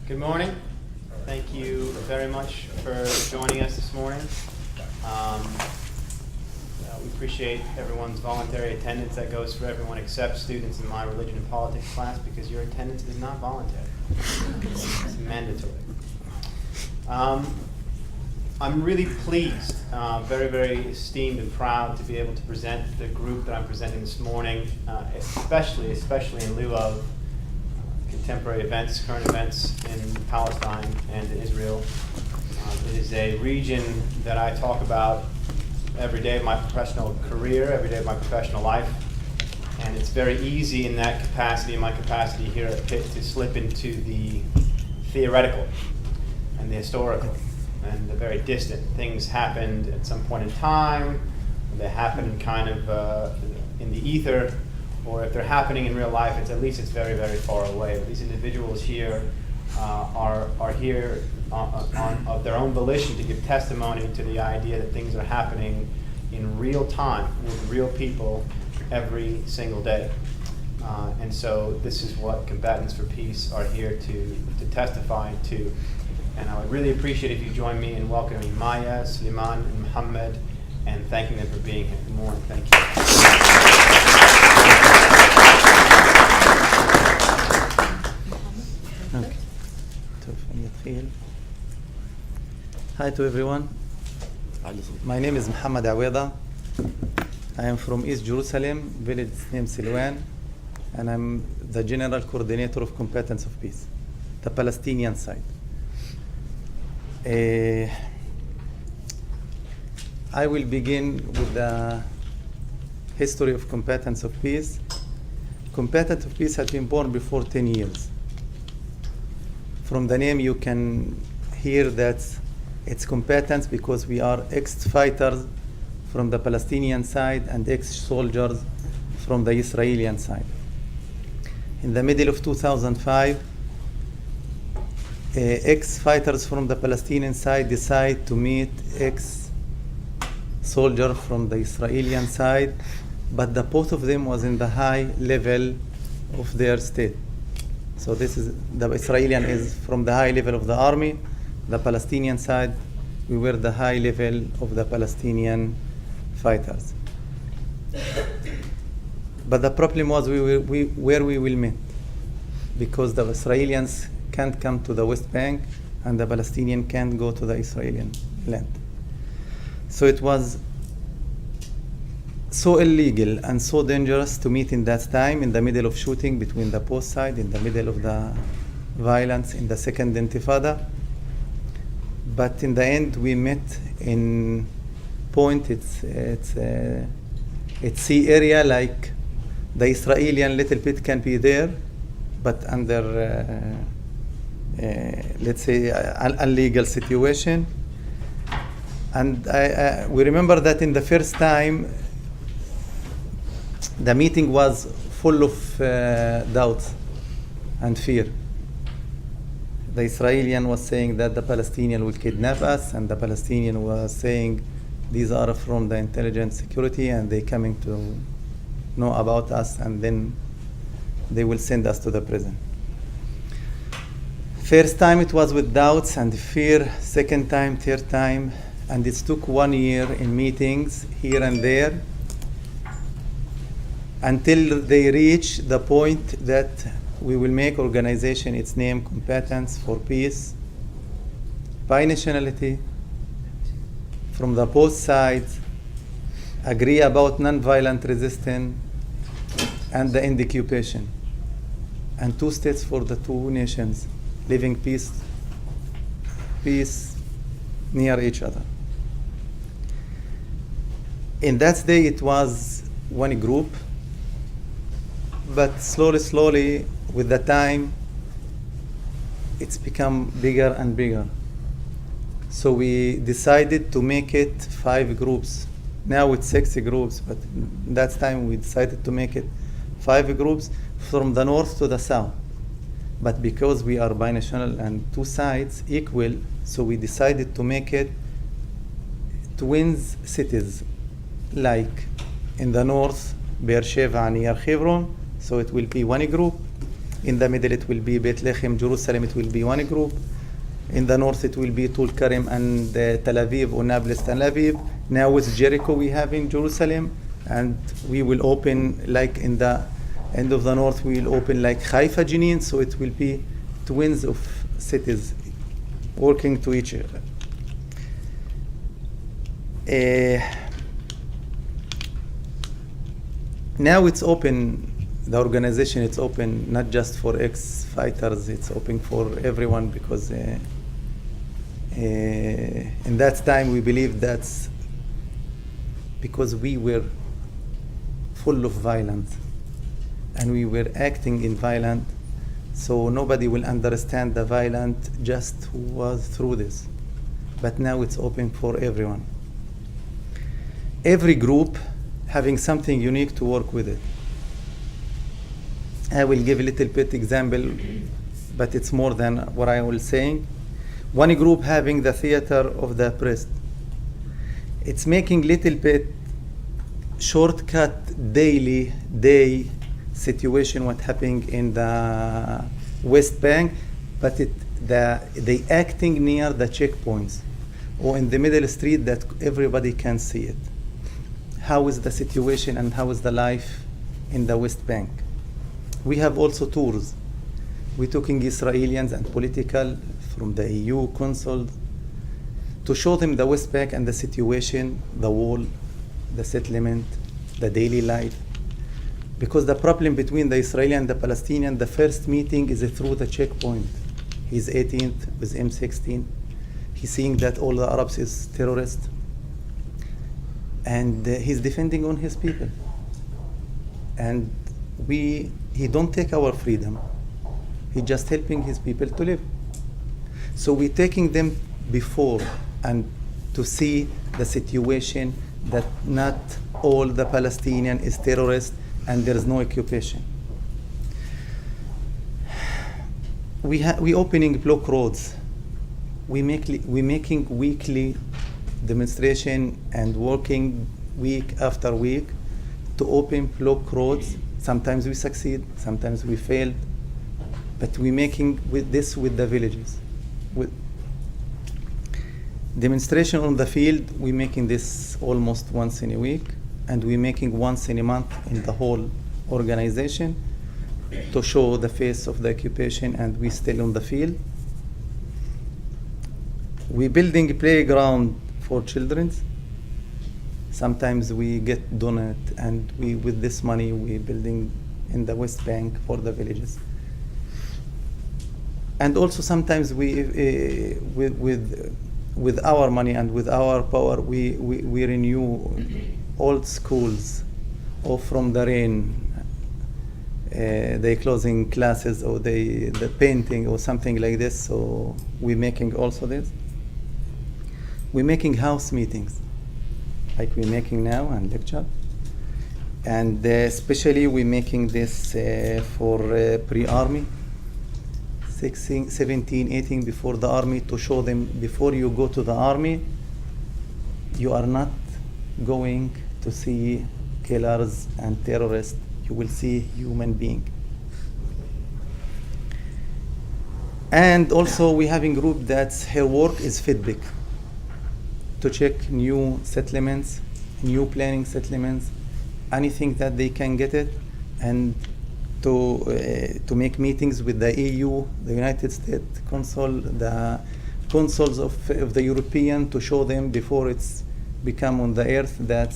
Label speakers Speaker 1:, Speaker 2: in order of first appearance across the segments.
Speaker 1: Good morning. Thank you very much for joining us this morning. We appreciate everyone's voluntary attendance. That goes for everyone except students in my religion and politics class, because your attendance is not voluntary. It's mandatory. I'm really pleased, very, very esteemed and proud to be able to present the group that I'm presenting this morning, especially in lieu of contemporary events, current events in Palestine and Israel. It is a region that I talk about every day of my professional career, every day of my professional life. And it's very easy in that capacity, in my capacity here at Pitt, to slip into the theoretical and the historical and the very distant. Things happened at some point in time, they happened kind of in the ether, or if they're happening in real life, it's very, very far away. But these individuals here are here of their own volition to give testimony to the idea that things are happening in real time with real people every single day. And so this is what Combatants for Peace are here to testify to. And I would really appreciate if you join me in welcoming Maya, Suleiman, and Muhammad, and thanking them for being here. Good morning. Thank you.
Speaker 2: Hi to everyone. My name is Muhammad Aweda. I am from East Jerusalem, village named Silwan, and I'm the General Coordinator of Combatants of Peace, the Palestinian side. I will begin with the history of Combatants of Peace. Combatants of Peace has been born before 10 years. From the name you can hear that it's combatants because we are ex-fighters from the Palestinian side and ex-soldiers from the Israeli side. In the middle of 2005, ex-fighters from the Palestinian side decide to meet ex-soldier from the Israeli side, but the both of them was in the high level of their state. So this is, the Israeli is from the high level of the army, the Palestinian side, we were the high level of the Palestinian fighters. But the problem was where we will meet, because the Israelis can't come to the West Bank and the Palestinians can't go to the Israeli land. So it was so illegal and so dangerous to meet in that time, in the middle of shooting between the both sides, in the middle of the violence in the second Intifada. But in the end, we met in point. It's sea area, like the Israeli little bit can be there, but under let's say illegal situation. And we remember that in the first time, the meeting was full of doubts and fear. The Israeli was saying that the Palestinian will kidnap us, and the Palestinian was saying these are from the intelligence security and they coming to know about us, and then they will send us to the prison. First time it was with doubts and fear, second time, third time, and it took 1 year in meetings here and there until they reach the point that we will make organization, its name Combatants for Peace, by nationality, from the both sides, agree about non-violent resistance and the end occupation, and 2 states for the 2 nations, living peace near each other. In that day it was 1 group, but slowly, with the time, it's become bigger and bigger. So we decided to make it 5 groups. Now it's 6 groups, but that time we decided to make it 5 groups from the north to the south. But because we are binational and 2 sides equal, so we decided to make it twins cities, like in the north, Beersheba near Hebron, so it will be 1 group. In the middle, it will be Bethlehem, Jerusalem, it will be one group. In the north, it will be Tulkarem and Tel Aviv, or Nablus, Tel Aviv. Now with Jericho, we have in Jerusalem, and we will open, like in the end of the north, we will open like Haifa, Jenin, so it will be twins of cities working to each other. Now it's open, the organization, it's open not just for ex-fighters, it's open for everyone, because in that time we believe that's because we were full of violence and we were acting in violence, so nobody will understand the violence just who was through this. But now it's open for everyone. Every group having something unique to work with it. I will give a little bit example, but it's more than what I was saying. One group having the theater of the oppressed. It's making little bit shortcut day situation what happening in the West Bank, but they acting near the checkpoints or in the middle street that everybody can see it. How is the situation and how is the life in the West Bank? We have also tours. We took in Israelis and political from the EU consul to show them the West Bank and the situation, the wall, the settlement, the daily life. Because the problem between the Israeli and the Palestinian, the first meeting is through the checkpoint. He's 18th with M16. He's seeing that all the Arabs is terrorists. And he's defending on his people. And he don't take our freedom. He's just helping his people to live. So we're taking them before and to see the situation that not all the Palestinian is terrorists and there is no occupation. We opening block roads. We making weekly demonstration and working week after week to open block roads. Sometimes we succeed, sometimes we fail, but we making with the villages. With demonstration on the field, we making this almost once in a week, and we making once in a month in the whole organization to show the face of the occupation, and we still on the field. We building a playground for children. Sometimes we get donate, and with this money we building in the West Bank for the villages. And also sometimes we with our money and with our power we renew old schools, or from the rain they closing classes, or the painting or something like this. So we're making also this. We're making house meetings like we're making now and lecture, and especially we're making this for pre-army 16, 17, 18 before the army, to show them before you go to the army you are not going to see killers and terrorists, you will see human being. And also we having group that's her work is feedback, to check new settlements, new planning settlements, anything that they can get it, and to make meetings with the EU, the United States consul, the consuls of the European, to show them before it's become on the earth that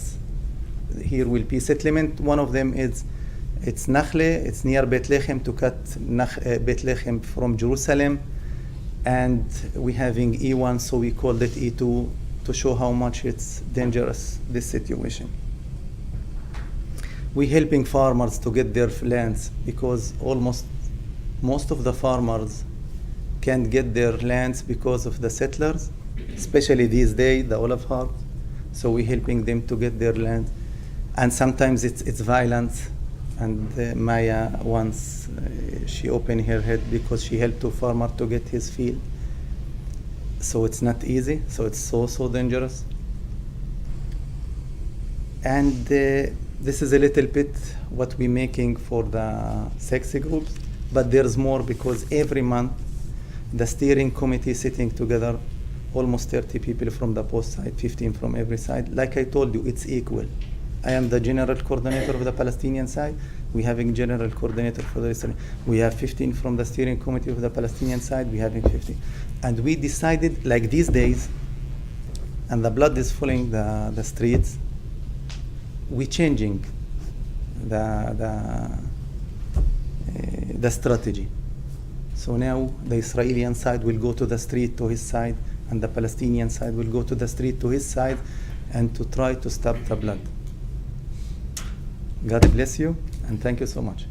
Speaker 2: here will be settlement. One of them is it's Nakhle, it's near Bethlehem, to cut Bethlehem from Jerusalem, and we having E1, so we called it E2 to show how much it's dangerous, this situation. We're helping farmers to get their lands, because most of the farmers can't get their lands because of the settlers, especially these days, the olive harvest. So we're helping them to get their land. And sometimes it's violence. And Maya once, she opened her head because she helped a farmer to get his field. So it's not easy, so it's so dangerous. And this is a little bit what we're making for the sexy groups. but there's more because every month the steering committee sitting together, almost 30 people from the both side, 15 from every side. Like I told you, it's equal. I am the general coordinator of the Palestinian side. We having general coordinator for the Israeli. We have 15 from the steering committee of the Palestinian side. We having 15, and we decided like these days, and the blood is filling the streets. We changing the strategy. So now the Israeli side will go to the street to his side, and the Palestinian side will go to the street to his side, and to try to stop the blood. God bless you, and thank you so much.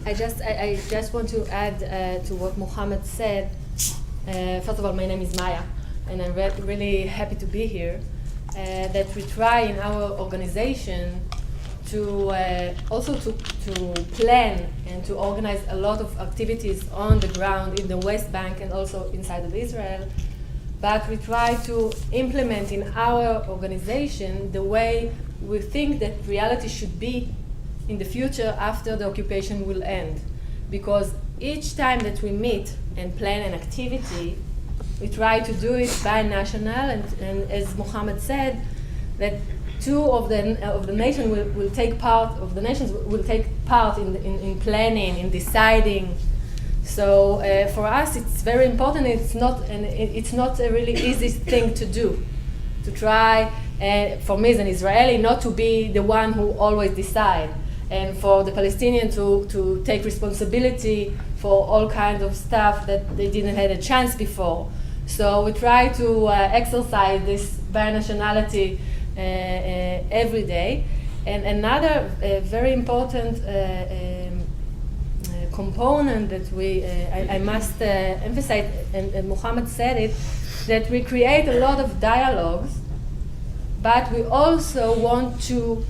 Speaker 3: I just want to add to what Mohammed said. First of all, my name is Maya, and I'm really happy to be here. That we try in our organization to also to plan and to organize a lot of activities on the ground in the West Bank and also inside of Israel. But we try to implement in our organization the way we think that reality should be in the future after the occupation will end. Because each time that we meet and plan an activity, we try to do it bi-national, and as Mohammed said, that two of the nations will take part in planning, in deciding. So for us, it's very important. It's not a really easy thing to do. To try, for me as an Israeli, not to be the one who always decide, and for the Palestinian to take responsibility for all kinds of stuff that they didn't have a chance before. So we try to exercise this binationality every day. And another very important component that I must emphasize, and Mohammed said it, that we create a lot of dialogues, but we also want to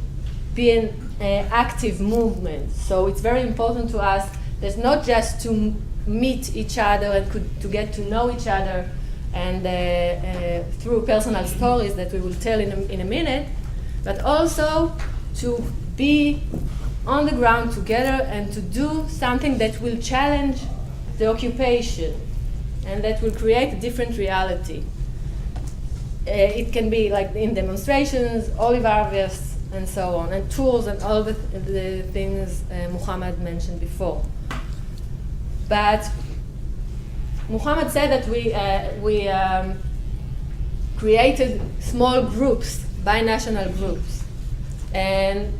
Speaker 3: be an active movement. So it's very important to us that's not just to meet each other and to get to know each other, and through personal stories that we will tell in a minute, but also to be on the ground together and to do something that will challenge the occupation and that will create a different reality. It can be like in demonstrations, olive harvests, and so on, and tours and all the things Muhammad mentioned before. But Muhammad said that we created small groups, binational groups, and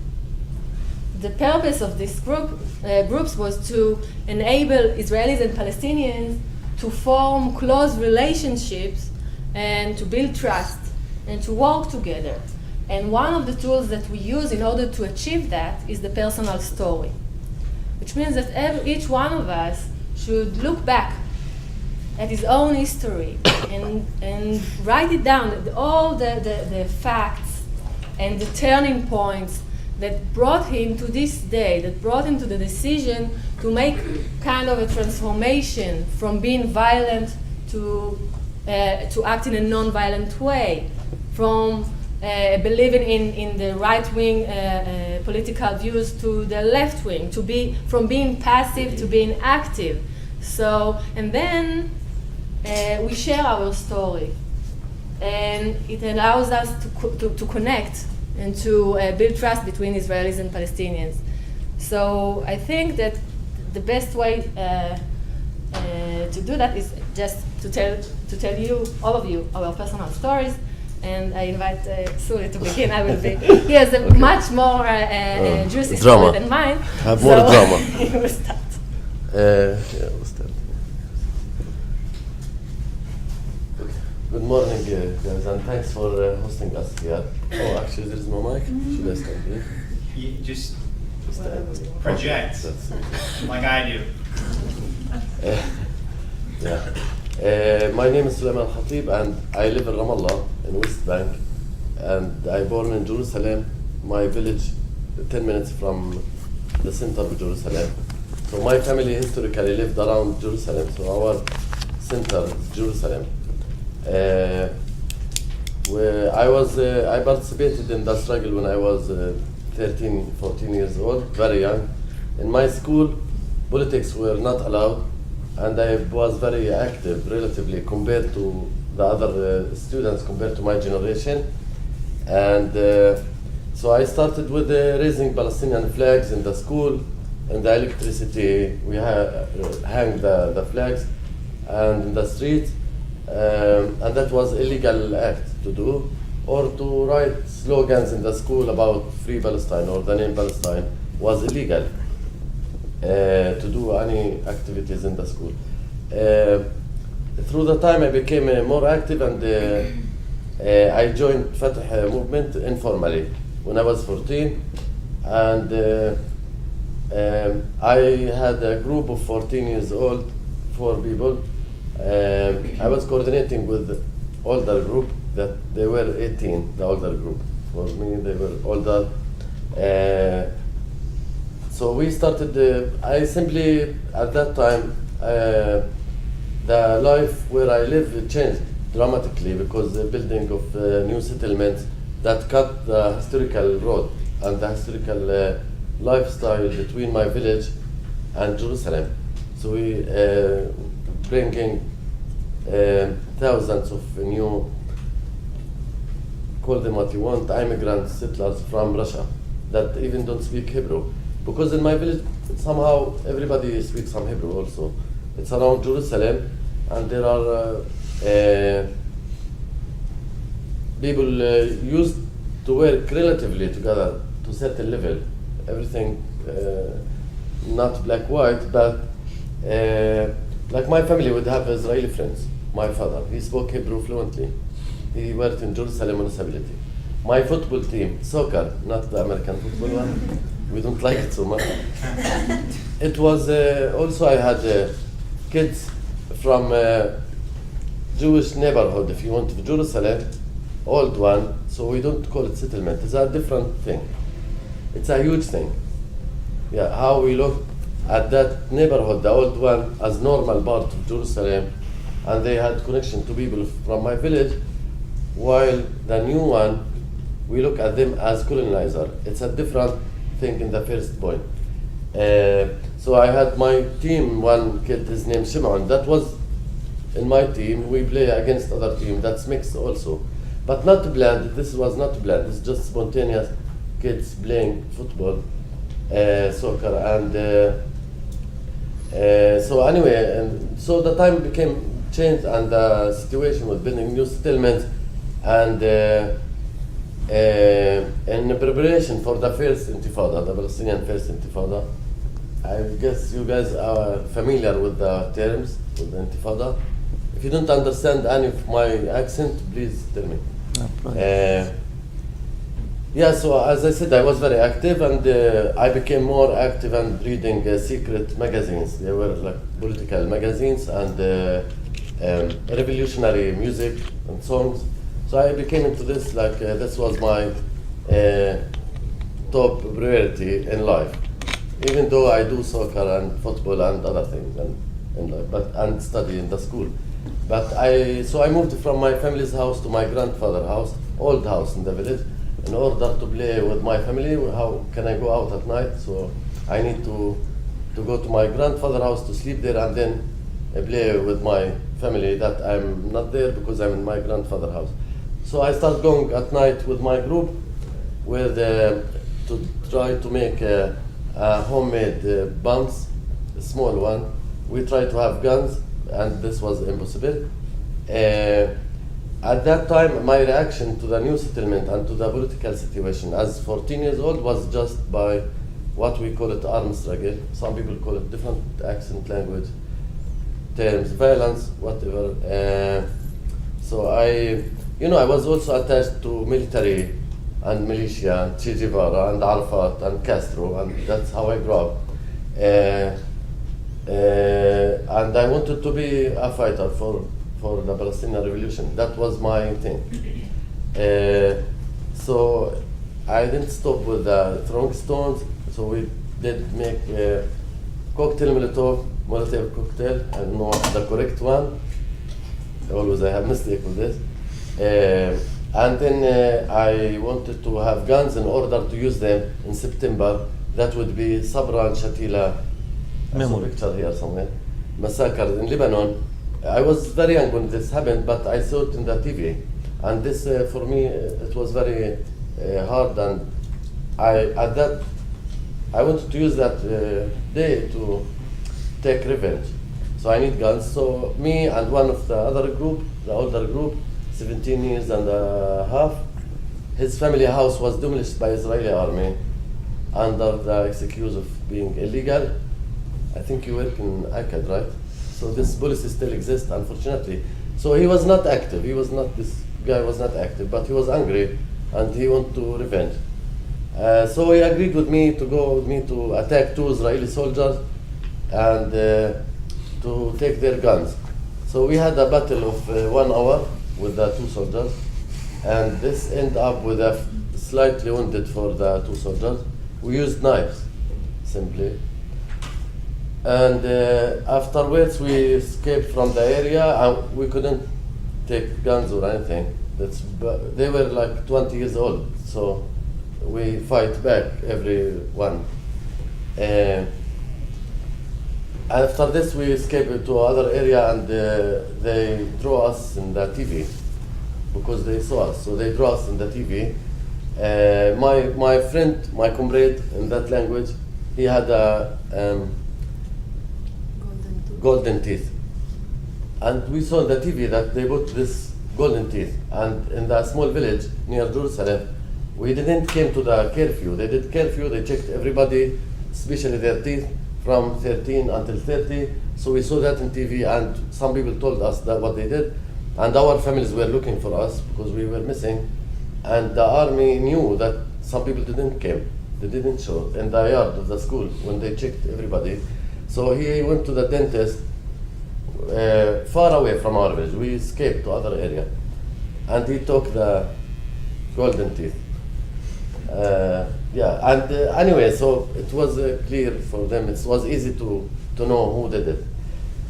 Speaker 3: the purpose of this groups was to enable Israelis and Palestinians to form close relationships and to build trust and to work together. And one of the tools that we use in order to achieve that is the personal story, which means that each one of us should look back at his own history and write it down, all the facts and the turning points that brought him to this day, that brought him to the decision to make kind of a transformation from being violent to act in a non-violent way, from believing in the right-wing political views to the left-wing, from being passive to being active. So, and then we share our story, and it allows us to connect and to build trust between Israelis and Palestinians. So I think that the best way to do that is just to tell you, all of you, our personal stories. And I invite Suri to begin. He has a much more juicy story than mine.
Speaker 4: Have more drama.
Speaker 3: He will start.
Speaker 4: We'll start. Okay. Good morning, guys, and thanks for hosting us here. Oh, actually, there is no mic. Should I stand here?
Speaker 1: You just project, like I do.
Speaker 4: Yeah. My name is Sulaiman Khatib, and I live in Ramallah, in West Bank, and I born in Jerusalem, my village 10 minutes from the center of Jerusalem. So my family historically lived around Jerusalem, so our center, Jerusalem. Where I participated in the struggle when I was 13, 14 years old, very young. In my school, politics were not allowed, and I was very active, relatively, compared to the other students, compared to my generation. And so I started with raising Palestinian flags in the school, and the electricity, we hang the flags, and in the street, and that was illegal act to do, or to write slogans in the school about Free Palestine or the name Palestine was illegal. To do any activities in the school. Through the time I became more active, and I joined Fatah movement informally when I was 14, and I had a group of 14 years old, 4 people. I was coordinating with older group that they were 18, the older group. For me, they were older. So we started, I simply, at that time, the life where I live changed dramatically because the building of new settlements that cut the historical road and the historical lifestyle between my village and Jerusalem. So we bringing thousands of new, call them what you want, immigrant settlers from Russia that even don't speak Hebrew. Because in my village, somehow everybody speaks some Hebrew also. It's around Jerusalem, and there are people used to work relatively together to certain level. Everything not black-white, but like my family would have Israeli friends. My father, he spoke Hebrew fluently. He worked in Jerusalem municipality. My football team, soccer, not the American football one. We don't like it so much. It was also I had kids from Jewish neighborhood, if you want, to Jerusalem, old one. So we don't call it settlement. It's a different thing. It's a huge thing. Yeah, how we look at that neighborhood, the old one, as normal part of Jerusalem, and they had connection to people from my village, while the new one, we look at them as colonizer. It's a different thing in the first point. So I had my team, one kid, his name Shimon, that was in my team. We play against other team, that's mixed also. But not planned, this was not planned, it's just spontaneous kids playing football, soccer, and so anyway, and so the time became changed, and the situation was building new settlements, and in preparation for the first intifada, the Palestinian first intifada. I guess you guys are familiar with the terms, with the intifada. If you don't understand any of my accent, please tell me. Yeah, so as I said, I was very active, and I became more active and reading secret magazines. They were like political magazines and revolutionary music and songs. So I became into this, like this was my top priority in life. Even though I do soccer and football and other things, and study in the school. But so I moved from my family's house to my grandfather's house, old house in the village, in order to play with my family. How can I go out at night? So I need to go to my grandfather's house to sleep there, and then play with my family that I'm not there because I'm in my grandfather's house. So I start going at night with my group with to try to make homemade bombs, a small one. We try to have guns, and this was impossible. At that time, my reaction to the new settlement and to the political situation as 14 years old was just by what we call it arms struggle. Some people call it different accent, language, terms, violence, whatever. So I was also attached to military and militia, Che Guevara and Arafat and Castro, and that's how I grew up. And I wanted to be a fighter for the Palestinian revolution. That was my thing. So I didn't stop with the throwing stones. So we did make cocktail Molotov cocktail, I don't know the correct one. Always I have mistake with this. And then I wanted to have guns in order to use them in September. That would be Sabra and Shatila. I saw a picture here somewhere. Massacre in Lebanon. I was very young when this happened, but I saw it in the TV. And this, for me, it was very hard. And I wanted to use that day to take revenge. So I need guns. So me and one of the other group, the older group, 17 years and a half, his family house was demolished by Israeli army under the excuse of being illegal. I think you work in Akkad, right? So this policy still exists, unfortunately. So he was not active. This guy was not active, but he was angry and he wanted to revenge. So he agreed with me to go with me to attack 2 Israeli soldiers and to take their guns. So we had a battle of 1 hour with the 2 soldiers, and this ended up with a slightly wounded for the 2 soldiers. We used knives, simply. And afterwards we escaped from the area, and we couldn't take guns or anything. They were like 20 years old, so we fight back everyone. After this, we escaped to other area, and they draw us in the TV because they saw us. So they draw us in the TV. My friend, my comrade in that language, he had a golden teeth, and we saw in the TV that they put this golden teeth. And in the small village near Jerusalem, we didn't came to the curfew. They did curfew. They checked everybody, especially their teeth, from 13 until 30. So we saw that in TV, and some people told us that what they did, and our families were looking for us because we were missing. And the army knew that some people didn't come. They didn't show in the yard of the school when they checked everybody. So he went to the dentist far away from our village. We escaped to other area, and he took the golden teeth. Anyway, so it was clear for them. It was easy to know who did it.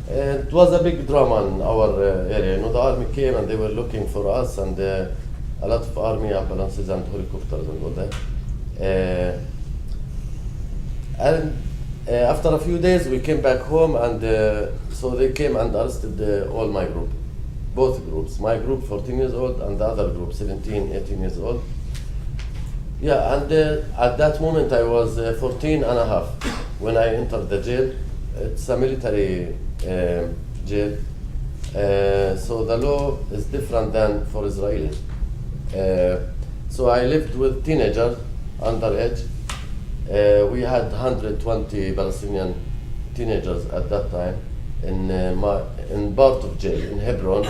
Speaker 4: It was a big drama in our area. You know, the army came and they were looking for us, and a lot of army ambulances and helicopters and all that. After a few days, we came back home, and so they came and arrested all my group, both groups. My group, 14 years old, and the other group, 17, 18 years old. Yeah, and at that moment I was 14 and a half when I entered the jail. It's a military jail, so the law is different than for Israelis. So I lived with teenagers, underage. We had 120 Palestinian teenagers at that time in part of jail in Hebron.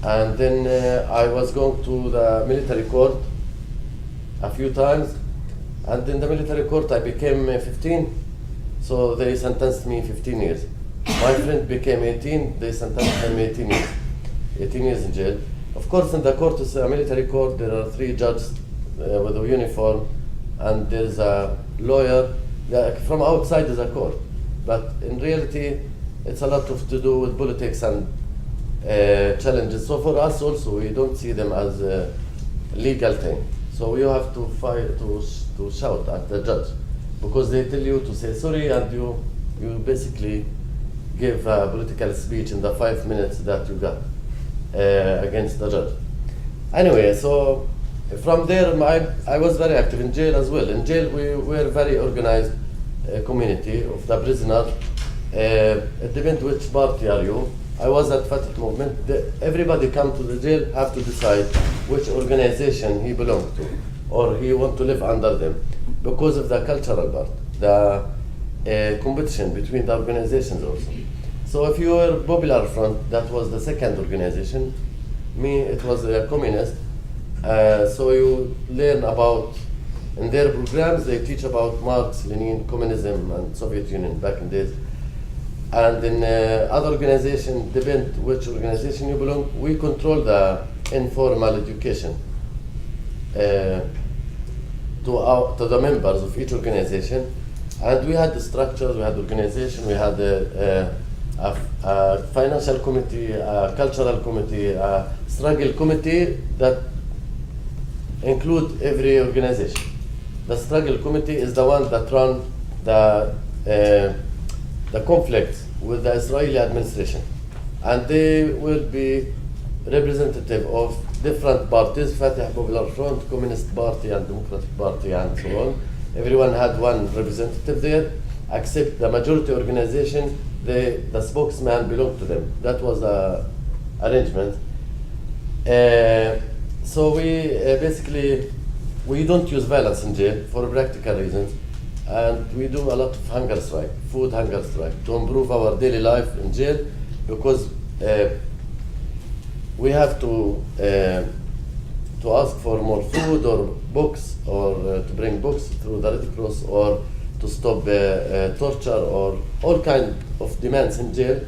Speaker 4: And then I was going to the military court a few times, and in the military court I became 15, so they sentenced me 15 years. My friend became 18, they sentenced him 18 years. 18 years in jail. Of course, in the court, it's a military court, there are 3 judges with a uniform, and there's a lawyer. From outside is a court, but in reality, it's a lot to do with politics and challenges. So for us also, we don't see them as a legal thing. So you have to fight, to shout at the judge, because they tell you to say sorry, and you basically give a political speech in the 5 minutes that you got against the judge. Anyway, so from there, I was very active in jail as well. In jail, we were a very organized community of the prisoner. It depends which party are you. I was at Fatah movement. Everybody come to the jail have to decide which organization he belongs to, or he want to live under them, because of the cultural part, the competition between the organizations also. So if you were Popular Front, that was the second organization. Me, it was a communist. So you learn about, in their programs, they teach about Marx, Lenin, communism, and Soviet Union back in days. And in other organizations, depend which organization you belong, we control the informal education to the members of each organization. And we had the structures, we had organization, we had a financial committee, a cultural committee, a struggle committee that include every organization. The struggle committee is the one that run the conflicts with the Israeli administration, and they will be representative of different parties, Fatah Popular Front, Communist Party, and Democratic Party, and so on. Everyone had one representative there, except the majority organization, the spokesman belonged to them. That was the arrangement. So we basically, we don't use violence in jail for practical reasons, and we do a lot of hunger strike, food hunger strike, to improve our daily life in jail, because we have to ask for more food or books, or to bring books through the Red Cross, or to stop torture, or all kind of demands in jail.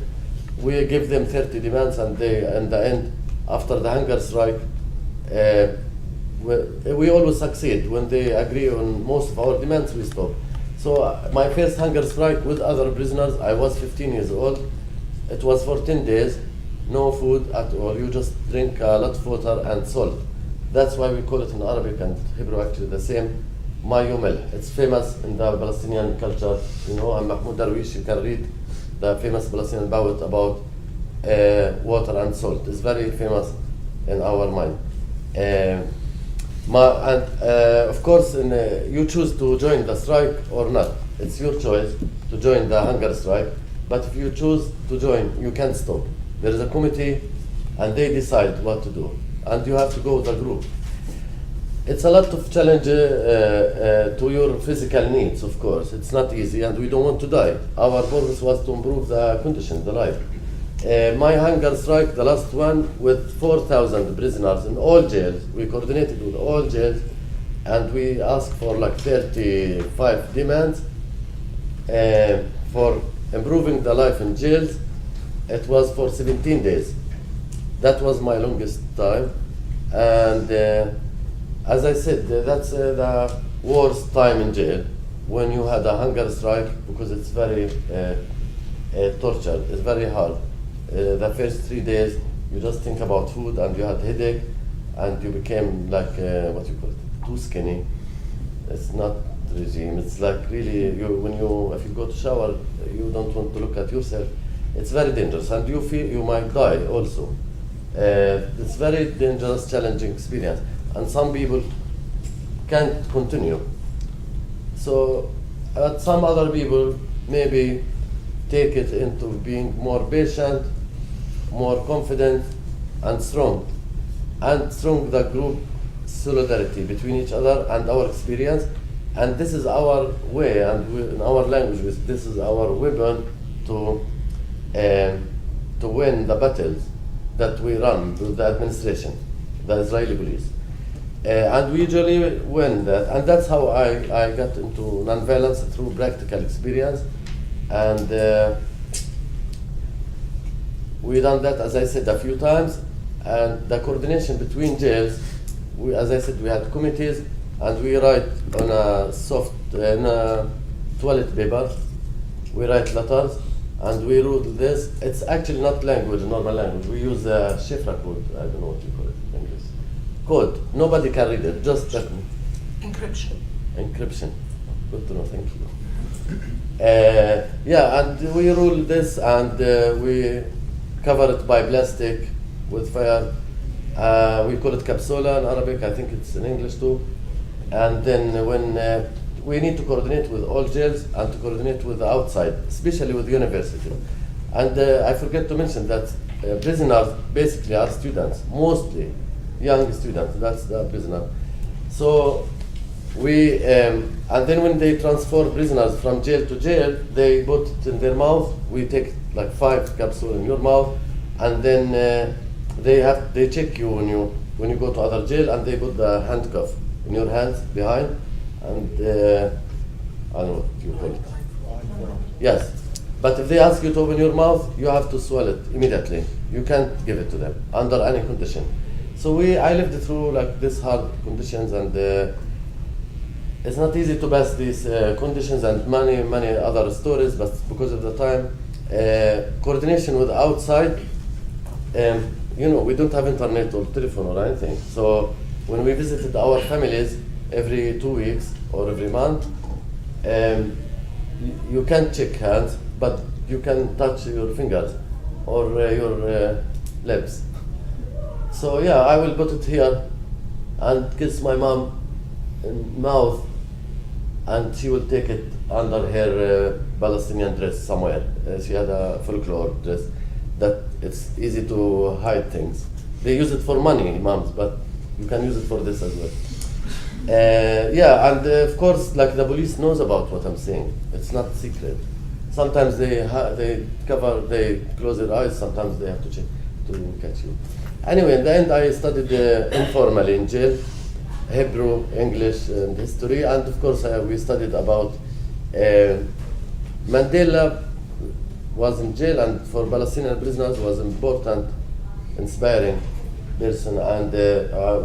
Speaker 4: We give them 30 demands, and they, in the end, after the hunger strike, we always succeed. When they agree on most of our demands, we stop. So my first hunger strike with other prisoners, I was 15 years old. It was for 10 days, no food at all. You just drink a lot of water and salt. That's why we call it in Arabic and Hebrew actually the same, Ma Yumel. It's famous in the Palestinian culture. You know, and Mahmoud Darwish, you can read the famous Palestinian poet about water and salt. It's very famous in our mind. Of course, you choose to join the strike or not. It's your choice to join the hunger strike. But if you choose to join, you can't stop. There is a committee, and they decide what to do, and you have to go with the group. It's a lot of challenge to your physical needs, of course. It's not easy, and we don't want to die. Our purpose was to improve the conditions, the life. My hunger strike, the last one, with 4,000 prisoners in all jails. We coordinated with all jails, and we asked for like 35 demands for improving the life in jails. It was for 17 days. That was my longest time. And as I said, that's the worst time in jail, when you had a hunger strike, because it's very torture. It's very hard. The first 3 days, you just think about food, and you had headache, and you became like, what you call it, too skinny. It's not regime. It's like really, if you go to shower, you don't want to look at yourself. It's very dangerous, and you feel you might die also. It's very dangerous, challenging experience, and some people can't continue. So, some other people maybe take it into being more patient, more confident, and strong the group solidarity between each other and our experience. And this is our way, and in our language, this is our weapon to win the battles that we run with the administration, the Israeli police. And we usually win that. And that's how I got into nonviolence, through practical experience. And we done that, as I said, a few times. And the coordination between jails, as I said, we had committees, and we write on a toilet paper. We write letters, and we rule this. It's actually not language, normal language. We use a Shifra code. I don't know what you call it in English. Code. Nobody can read it. Just
Speaker 5: encryption.
Speaker 4: Encryption. Good to know. Thank you. Yeah, and we rule this, and we cover it by plastic with fire. We call it capsula in Arabic. I think it's in English too. And then when we need to coordinate with all jails and to coordinate with the outside, especially with the university. And I forget to mention that prisoners basically are students, mostly young students. That's the prisoner. So we, and then when they transfer prisoners from jail to jail, they put it in their mouth. We take like 5 capsules in your mouth, and then they check you when you go to other jail, and they put the handcuff in your hands behind, and I don't know what you call it. Yes, but if they ask you to open your mouth, you have to swallow it immediately. You can't give it to them under any condition. So I lived through like this hard conditions, and it's not easy to pass these conditions, and many other stories, but because of the time, coordination with outside. We don't have internet or telephone or anything. So when we visited our families every 2 weeks or every month, you can't shake hands, but you can touch your fingers or your lips. So yeah, I will put it here and kiss my mom in mouth, and she will take it under her Palestinian dress somewhere. She had a folklore dress that it's easy to hide things. They use it for money, moms, but you can use it for this as well. And of course, like the police knows about what I'm saying. It's not secret. Sometimes they close their eyes. Sometimes they have to check to catch you. Anyway, in the end, I studied informally in jail, Hebrew, English, and history, and of course we studied about Mandela was in jail, and for Palestinian prisoners was important, inspiring person, and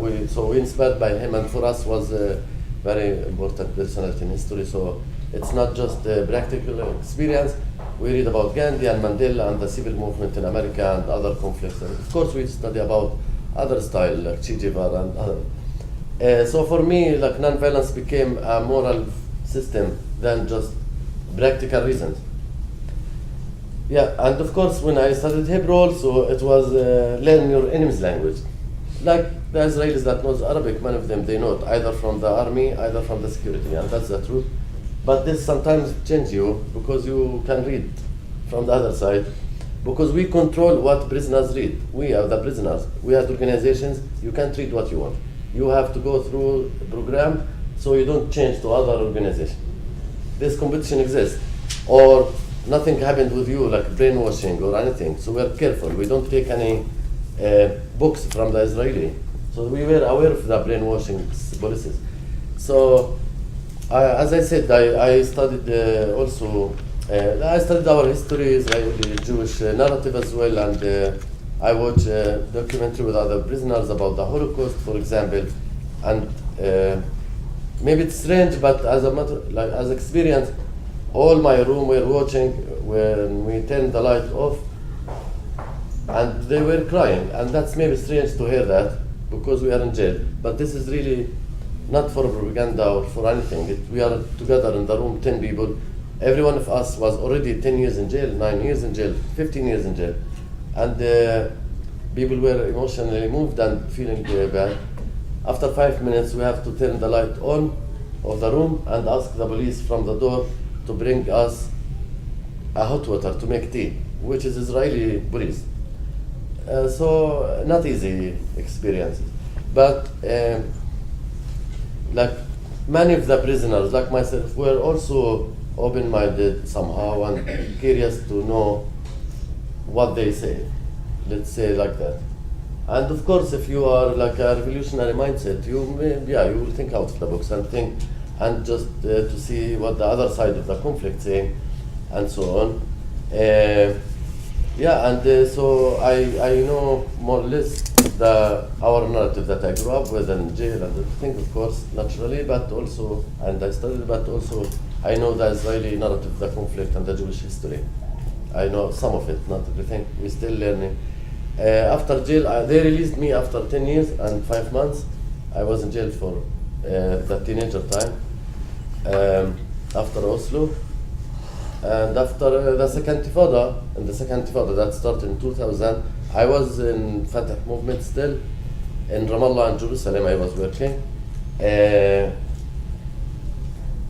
Speaker 4: we inspired by him, and for us was a very important personality in history. So it's not just a practical experience. We read about Gandhi and Mandela and the civil movement in America and other conflicts. And of course, we study about other style like Che Guevara and other. So for me, like nonviolence became a moral system than just practical reasons. Yeah, and of course, when I studied Hebrew also, it was learn your enemy's language. Like the Israelis that knows Arabic, many of them, they know it either from the army, either from the security, and that's the truth. But this sometimes changes you because you can read from the other side, because we control what prisoners read. We are the prisoners. We are the organizations. You can't read what you want. You have to go through a program so you don't change to other organizations. This competition exists, or nothing happened with you like brainwashing or anything. So we're careful. We don't take any books from the Israeli. So we were aware of the brainwashing policies. So as I said, I studied also, I studied our history, Israeli Jewish narrative as well, and I watched a documentary with other prisoners about the Holocaust, for example, and maybe it's strange, but as a matter, like as experience, all my room were watching when we turned the light off, and they were crying, and that's maybe strange to hear that because we are in jail, but this is really not for propaganda or for anything. We are together in the room, 10 people. Every one of us was already 10 years in jail, 9 years in jail, 15 years in jail. And people were emotionally moved and feeling bad. After 5 minutes, we have to turn the light on of the room and ask the police from the door to bring us a hot water to make tea, which is Israeli police. So not easy experiences. But like many of the prisoners, like myself, were also open-minded somehow and curious to know what they say. Let's say like that. And of course, if you are like a revolutionary mindset, you will think out of the box and think, and just to see what the other side of the conflict saying, and so on. So I know more or less our narrative that I grew up with in jail and everything, of course, naturally, but also, and I studied, but also I know the Israeli narrative, the conflict, and the Jewish history. I know some of it, not everything. We're still learning. After jail, they released me after 10 years and 5 months. I was in jail for the teenager time, after Oslo. And after the second Intifada that started in 2000, I was in Fatah movement still. In Ramallah and Jerusalem I was working. And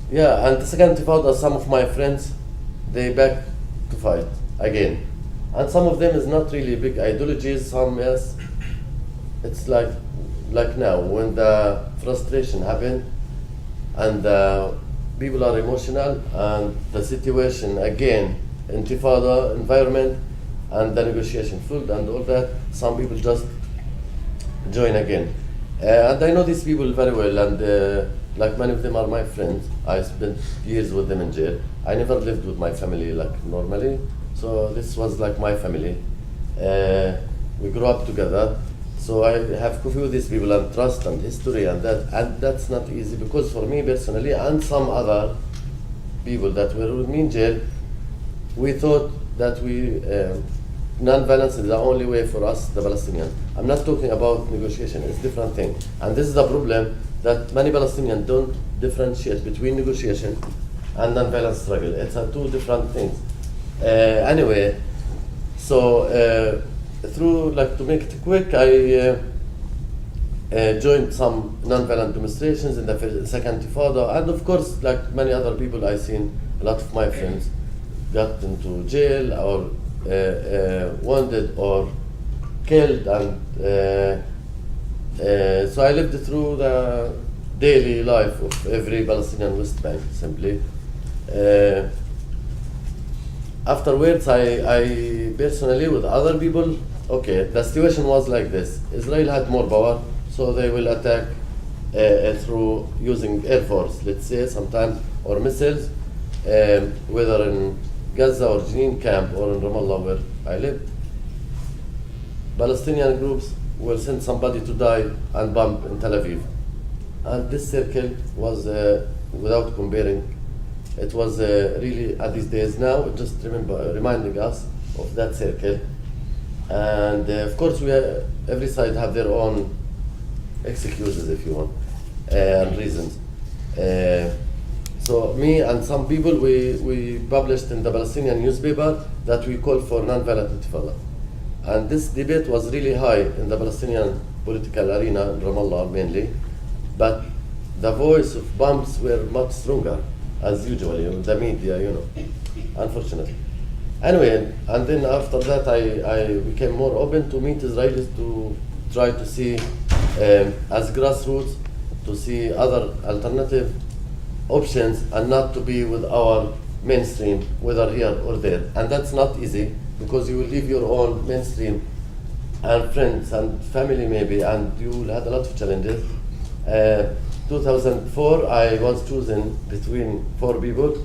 Speaker 4: the second Intifada, some of my friends, they back to fight again. And some of them is not really big ideologies, some yes. It's like now, when the frustration happened and people are emotional and the situation again, Intifada environment and the negotiation field and all that, some people just join again. And I know these people very well, and like many of them are my friends. I spent years with them in jail. I never lived with my family like normally, so this was like my family. We grew up together, so I have coffee with these people and trust and history and that's not easy, because for me personally and some other people that were with me in jail, we thought that we non-violence is the only way for us, the Palestinians. I'm not talking about negotiation; it's a different thing. And this is the problem that many Palestinians don't differentiate between negotiation and non-violent struggle. It's two different things. Anyway, so through, like, to make it quick, I joined some non-violent demonstrations in the second Intifada, and of course, like many other people, I seen a lot of my friends got into jail or wounded or killed, and so I lived through the daily life of every Palestinian West Bank, simply. Afterwards, I personally, with other people, okay, the situation was like this. Israel had more power, so they will attack through using air force, let's say, sometimes, or missiles, whether in Gaza or Jenin camp or in Ramallah where I live. Palestinian groups will send somebody to die and bomb in Tel Aviv. And this circle was, without comparing, it was really, at these days now, just reminding us of that circle. And of course, every side have their own excuses, if you want, and reasons. So me and some people, we published in the Palestinian newspaper that we call for non-violent intifada. And this debate was really high in the Palestinian political arena, in Ramallah mainly, but the voice of bombs were much stronger, as usual, the media, unfortunately. Anyway, and then after that, I became more open to meet Israelis, to try to see, as grassroots, to see other alternative options and not to be with our mainstream, whether here or there. And that's not easy, because you will leave your own mainstream and friends and family maybe, and you will have a lot of challenges. 2004, I was chosen between 4 people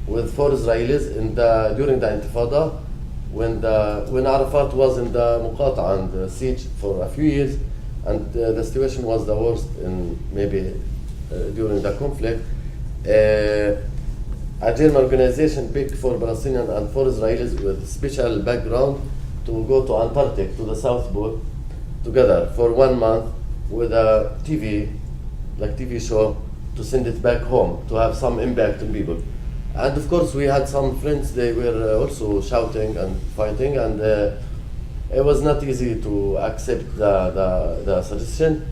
Speaker 4: with 4 Israelis during the Intifada, when Arafat was in the Muqata and the siege for a few years, and the situation was the worst in maybe during the conflict. A German organization picked 4 Palestinians and 4 Israelis with special background to go to Antarctic, to the South Pole, together for 1 month with a TV show, to send it back home, to have some impact on people. And of course, we had some friends, they were also shouting and fighting, and it was not easy to accept the suggestion.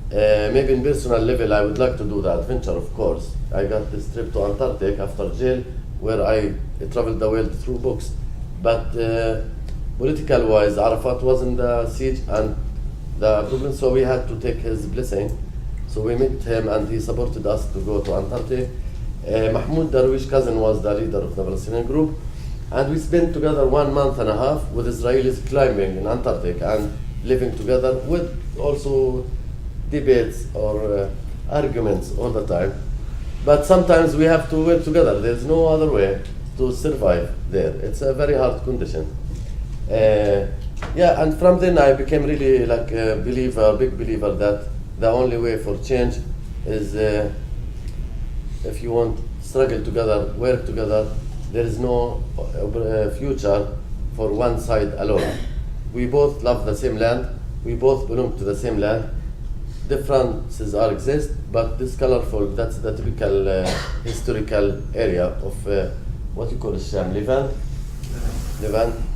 Speaker 4: Maybe in personal level, I would like to do the adventure, of course. I got this trip to Antarctic after jail, where I traveled the world through books. But political-wise, Arafat was in the siege and the problem, so we had to take his blessing. So we met him, and he supported us to go to Antarctic. Mahmoud Darwish, cousin, was the leader of the Palestinian group, and we spent together 1.5 months with Israelis climbing in Antarctic and living together, with also debates or arguments all the time. But sometimes we have to work together. There's no other way to survive there. It's a very hard condition. And from then I became really like a big believer that the only way for change is, if you want, struggle together, work together. There is no future for one side alone. We both love the same land. We both belong to the same land. Differences exist, but this colorful, that's the typical historical area of what you call Sham, Levant.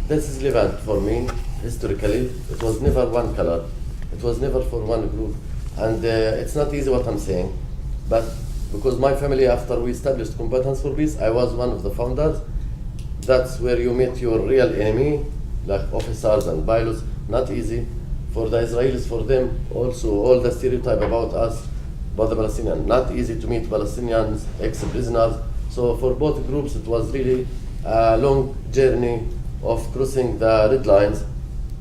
Speaker 4: This is Levant for me, historically. It was never one color. It was never for one group. And it's not easy what I'm saying, but because my family, after we established Combatants for Peace, I was one of the founders. That's where you meet your real enemy, like officers and pilots. Not easy. For the Israelis, for them, also all the stereotype about us, about the Palestinians. Not easy to meet Palestinians, ex-prisoners. So for both groups, it was really a long journey of crossing the red lines.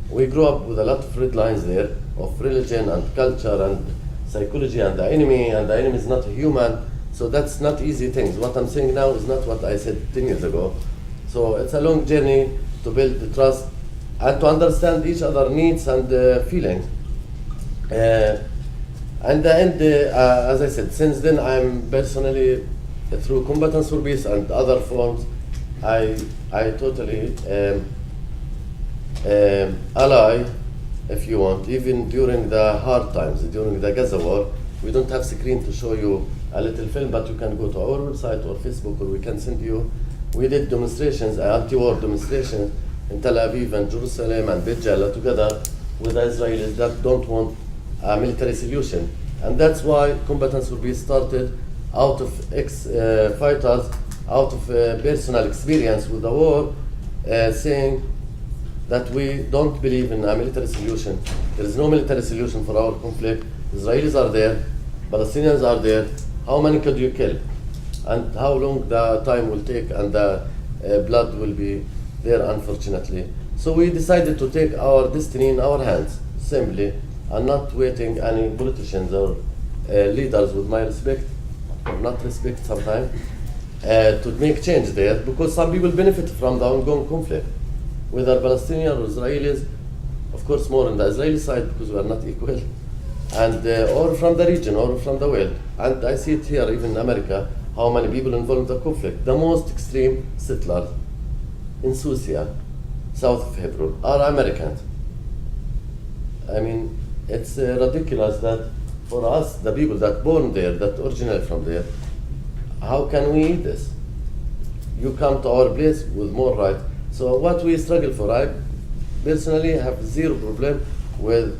Speaker 4: We grew up with a lot of red lines there, of religion and culture and psychology, and the enemy is not a human. So that's not easy things. What I'm saying now is not what I said 10 years ago. So it's a long journey to build the trust and to understand each other's needs and feelings. And the end, as I said, since then I'm personally, through Combatants for Peace and other forms, I totally ally, if you want, even during the hard times, during the Gaza war. We don't have screen to show you a little film, but you can go to our website or Facebook, or we can send you. We did demonstrations, anti-war demonstrations in Tel Aviv and Jerusalem and Beit Jala together with the Israelis that don't want a military solution. And that's why combatants will be started out of ex-fighters, out of personal experience with the war, saying that we don't believe in a military solution. There is no military solution for our conflict. Israelis are there, Palestinians are there. How many could you kill? And how long the time will take, and the blood will be there, unfortunately. So we decided to take our destiny in our hands, simply, and not waiting any politicians or leaders, with my respect, or not respect sometimes, to make change there, because some people benefit from the ongoing conflict, whether Palestinians or Israelis, of course more on the Israeli side because we are not equal, and or from the region or from the world. And I see it here, even in America, how many people involved in the conflict. The most extreme settlers in Susia, south of Hebron, are Americans. I mean, it's ridiculous that for us, the people that born there, that originate from there, how can we eat this? You come to our place with more right. So what we struggle for, I personally have zero problem with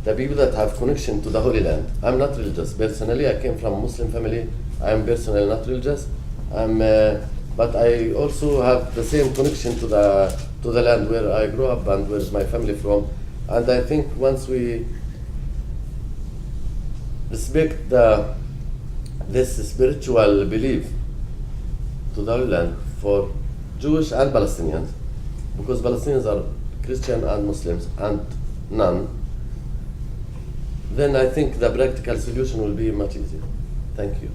Speaker 4: the people that have connection to the Holy Land. I'm not religious. Personally, I came from a Muslim family. I'm personally not religious. But I also have the same connection to the land where I grew up and where is my family from. And I think once we respect this spiritual belief to the Holy Land for Jewish and Palestinians, because Palestinians are Christian and Muslims and none, then I think the practical solution will be much easier. Thank you.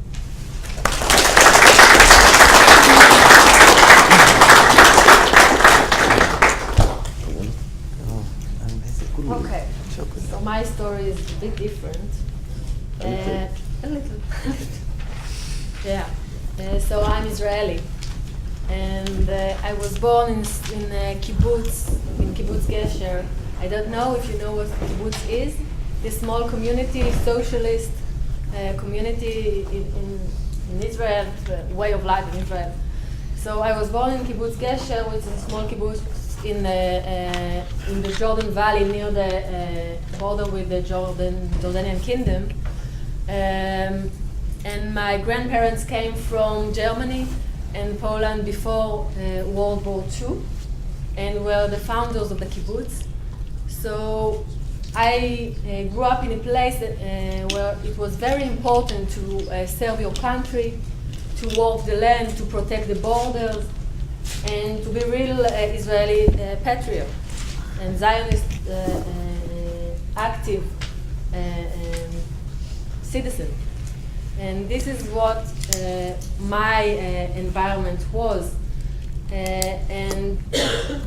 Speaker 3: Okay, so my story is a bit different. A little. Yeah. So I'm Israeli, and I was born in kibbutz Gesher. I don't know if you know what kibbutz is. This small community, socialist community in Israel, way of life in Israel. So I was born in kibbutz Gesher, which is a small kibbutz in the Jordan Valley near the border with the Jordanian Kingdom. And my grandparents came from Germany and Poland before World War II, and were the founders of the kibbutz. So I grew up in a place where it was very important to serve your country, to work the land, to protect the borders, and to be real Israeli patriot and Zionist active citizen. And this is what my environment was. And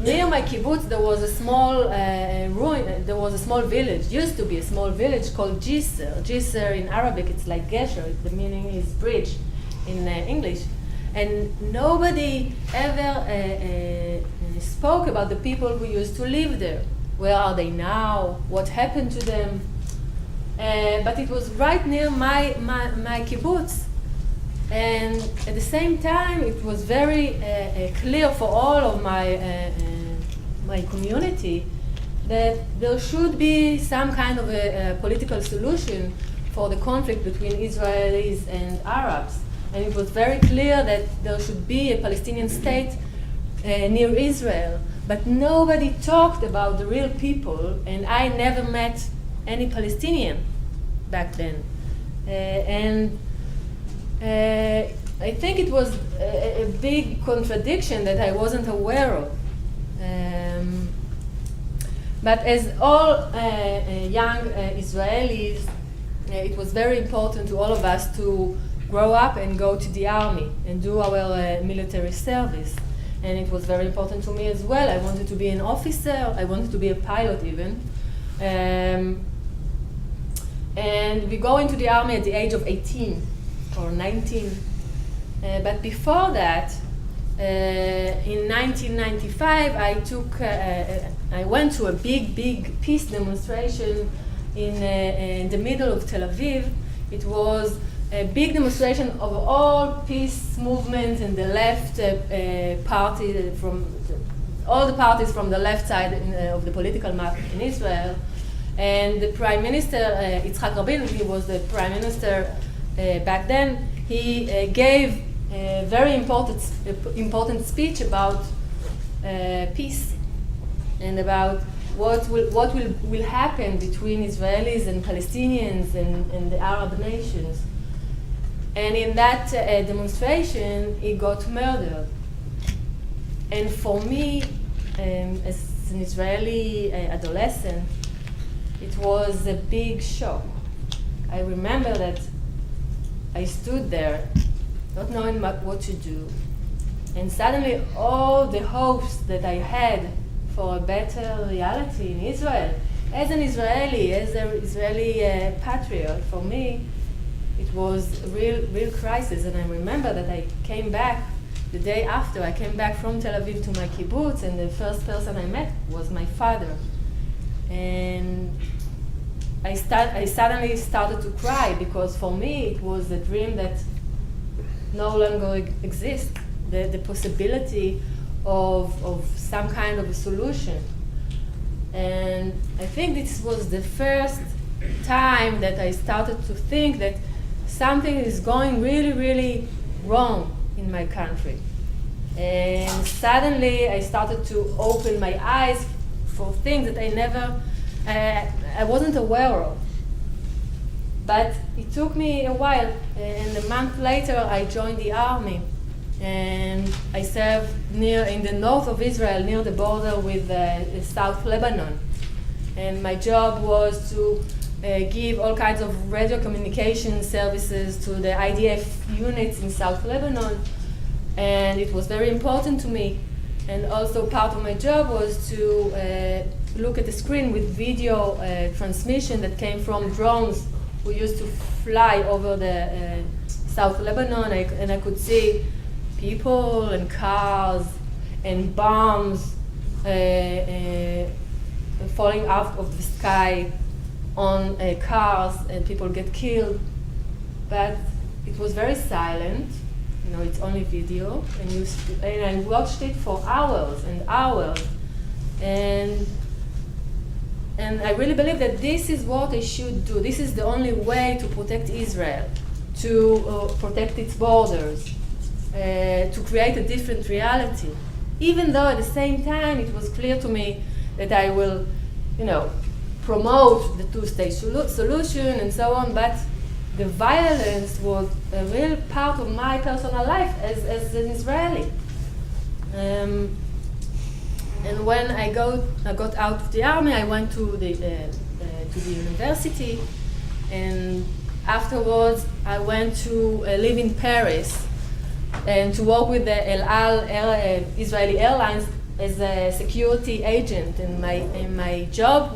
Speaker 3: near my kibbutz there was a small there was a small village, used to be a small village called Jisr. Jisr in Arabic, it's like Gesher, the meaning is bridge in English. And nobody ever spoke about the people who used to live there. Where are they now? What happened to them? But it was right near my kibbutz. And at the same time, it was very clear for all of my community that there should be some kind of a political solution for the conflict between Israelis and Arabs. And it was very clear that there should be a Palestinian state near Israel. But nobody talked about the real people, and I never met any Palestinian back then. I think it was a big contradiction that I wasn't aware of. But as all young Israelis, it was very important to all of us to grow up and go to the army and do our military service. And it was very important to me as well. I wanted to be an officer, I wanted to be a pilot even. And we go into the army at the age of 18 or 19. But before that, In 1995, I went to a big peace demonstration in the middle of Tel Aviv. It was a big demonstration of all peace movements and the left party all the parties from the left side of the political map in Israel. And the Prime Minister, Yitzhak Rabin, he was the Prime Minister back then, he gave a very important speech about peace and about what will happen between Israelis and Palestinians and the Arab nations. And in that demonstration, he got murdered. And for me, as an Israeli adolescent, it was a big shock. I remember that I stood there, not knowing what to do. And suddenly all the hopes that I had for a better reality in Israel, as an Israeli, as an Israeli patriot, for me, it was a real crisis. And I remember that I came back the day after. I came back from Tel Aviv to my kibbutz, and the first person I met was my father. And I suddenly started to cry, because for me it was a dream that no longer exists, the possibility of some kind of a solution. And I think this was the first time that I started to think that something is going really wrong in my country. And suddenly I started to open my eyes for things that I wasn't aware of. But it took me a while, and a month later I joined the army, and I served in the north of Israel, near the border with South Lebanon. And my job was to give all kinds of radio communication services to the IDF units in South Lebanon, and it was very important to me. And also part of my job was to look at the screen with video transmission that came from drones who used to fly over the South Lebanon, and I could see people and cars and bombs falling out of the sky on cars, and people get killed. But it was very silent. You know, it's only video, and I watched it for hours and hours. And I really believe that this is what I should do. This is the only way to protect Israel, to protect its borders, to create a different reality. Even though at the same time it was clear to me that I will, promote the two-state solution and so on, but the violence was a real part of my personal life as an Israeli. And when I got out of the army, I went to the university, and afterwards I went to live in Paris and to work with the El Al Israeli Airlines as a security agent. And my job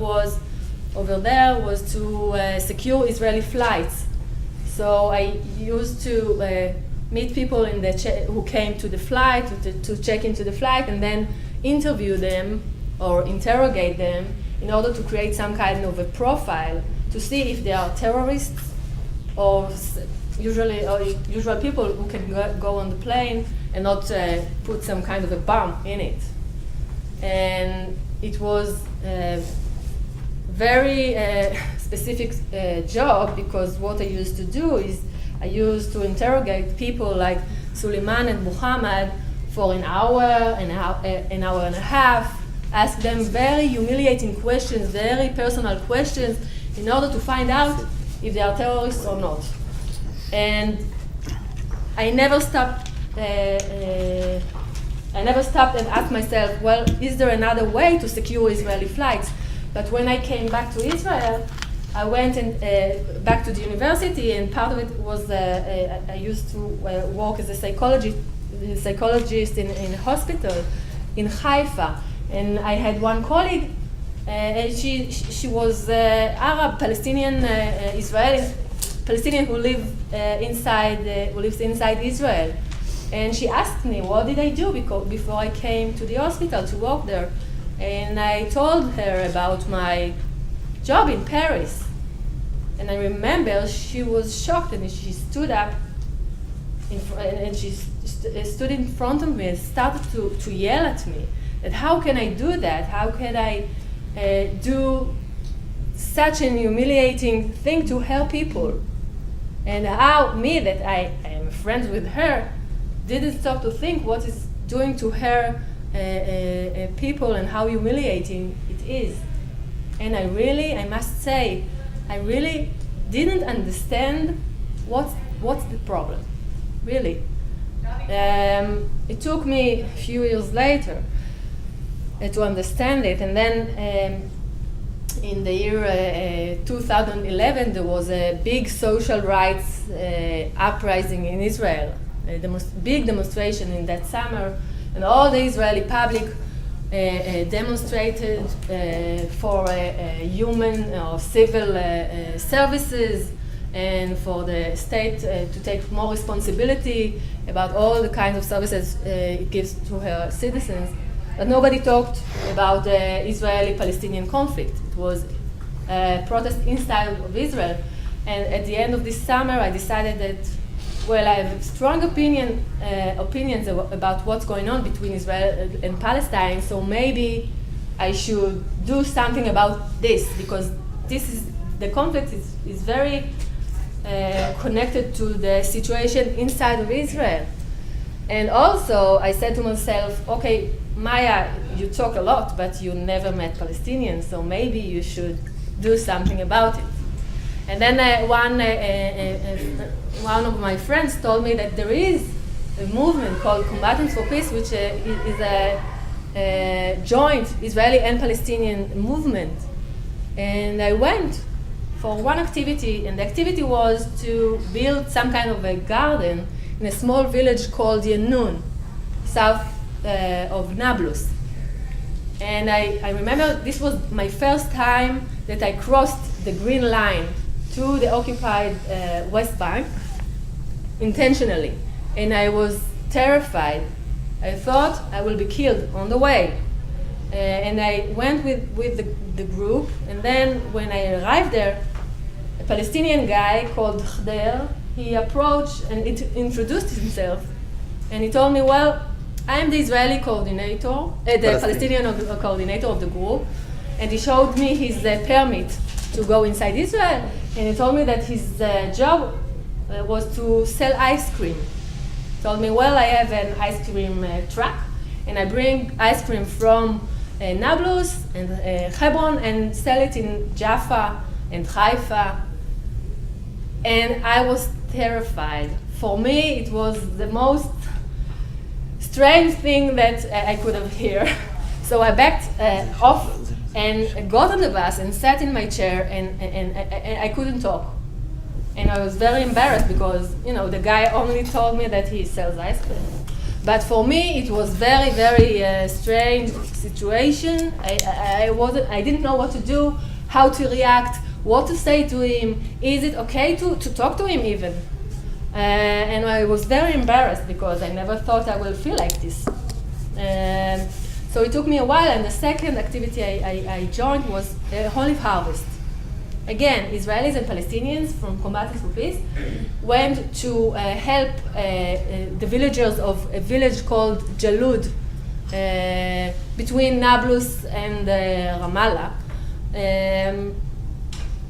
Speaker 3: over there was to secure Israeli flights. So I used to meet people who came to the flight, to check into the flight, and then interview them or interrogate them in order to create some kind of a profile to see if they are terrorists or usual people who can go on the plane and not put some kind of a bomb in it. And it was a very specific job, because what I used to do is I used to interrogate people like Suleiman and Muhammad for an hour and a half, ask them very humiliating questions, very personal questions, in order to find out if they are terrorists or not. And I never stopped and asked myself, well, is there another way to secure Israeli flights? But when I came back to Israel, I went back to the university, and part of it was I used to work as a psychologist in a hospital in Haifa. And I had one colleague, and she was Arab, Palestinian, Israeli, Palestinian who lives inside Israel. And she asked me, what did I do before I came to the hospital to work there? And I told her about my job in Paris. And I remember she was shocked, and she stood up and she stood in front of me and started to yell at me. That how can I do that? How can I do such an humiliating thing to help people? And how me, that I am friends with her, didn't stop to think what is doing to her people and how humiliating it is. And I must say, I really didn't understand what's the problem, really. It took me a few years later to understand it, and then in the year 2011 there was a big social rights uprising in Israel, big demonstration in that summer, and all the Israeli public demonstrated for human or civil services, and for the state to take more responsibility about all the kinds of services it gives to her citizens. But nobody talked about the Israeli-Palestinian conflict. It was a protest inside of Israel. And at the end of this summer, I decided that, well, I have strong opinions about what's going on between Israel and Palestine, so maybe I should do something about this, because the conflict is very connected to the situation inside of Israel. And also, I said to myself, okay, Maya, you talk a lot, but you never met Palestinians, so maybe you should do something about it. And then one of my friends told me that there is a movement called Combatants for Peace, which is a joint Israeli and Palestinian movement. And I went for one activity, and the activity was to build some kind of a garden in a small village called Yenun, south of Nablus. And I remember this was my first time that I crossed the green line to the occupied West Bank intentionally. And I was terrified. I thought I will be killed on the way. And I went with the group, and then when I arrived there, a Palestinian guy called Khder, he approached and introduced himself, and he told me, well, I'm the Israeli coordinator, the Palestinian coordinator of the group, and he showed me his permit to go inside Israel, and he told me that his job was to sell ice cream. He told me, well, I have an ice cream truck, and I bring ice cream from Nablus and Hebron and sell it in Jaffa and Haifa. And I was terrified. For me, it was the most strange thing that I could have heard. So I backed off and got on the bus and sat in my chair, and I couldn't talk. And I was very embarrassed because, the guy only told me that he sells ice cream. But for me, it was very, very strange situation. I didn't know what to do, how to react, what to say to him. Is it okay to talk to him even? And I was very embarrassed because I never thought I would feel like this. So it took me a while, and the second activity I joined was Olive Harvest. Again, Israelis and Palestinians from Combatants for Peace went to help the villagers of a village called Jalud between Nablus and Ramallah.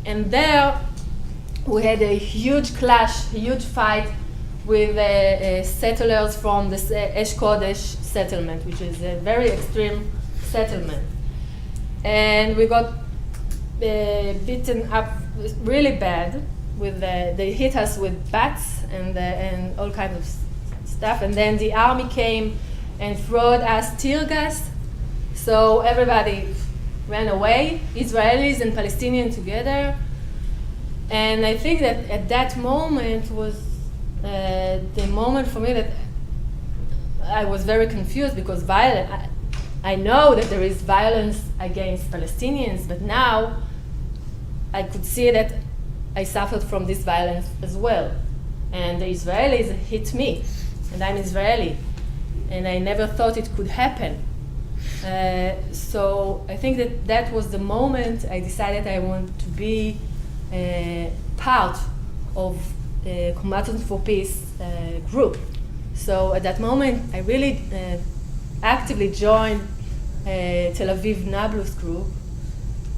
Speaker 3: And there we had a huge clash, a huge fight with settlers from the Esh Kodesh settlement, which is a very extreme settlement. And we got beaten up really bad. They hit us with bats and all kinds of stuff. And then the army came and threw us tear gas. So everybody ran away, Israelis and Palestinians together. And I think that at that moment was the moment for me that I was very confused, because I know that there is violence against Palestinians, but now I could see that I suffered from this violence as well. And the Israelis hit me. and I'm Israeli, and I never thought it could happen. So I think that was the moment I decided I want to be part of Combatants for Peace group. So at that moment, I really actively joined Tel Aviv Nablus group,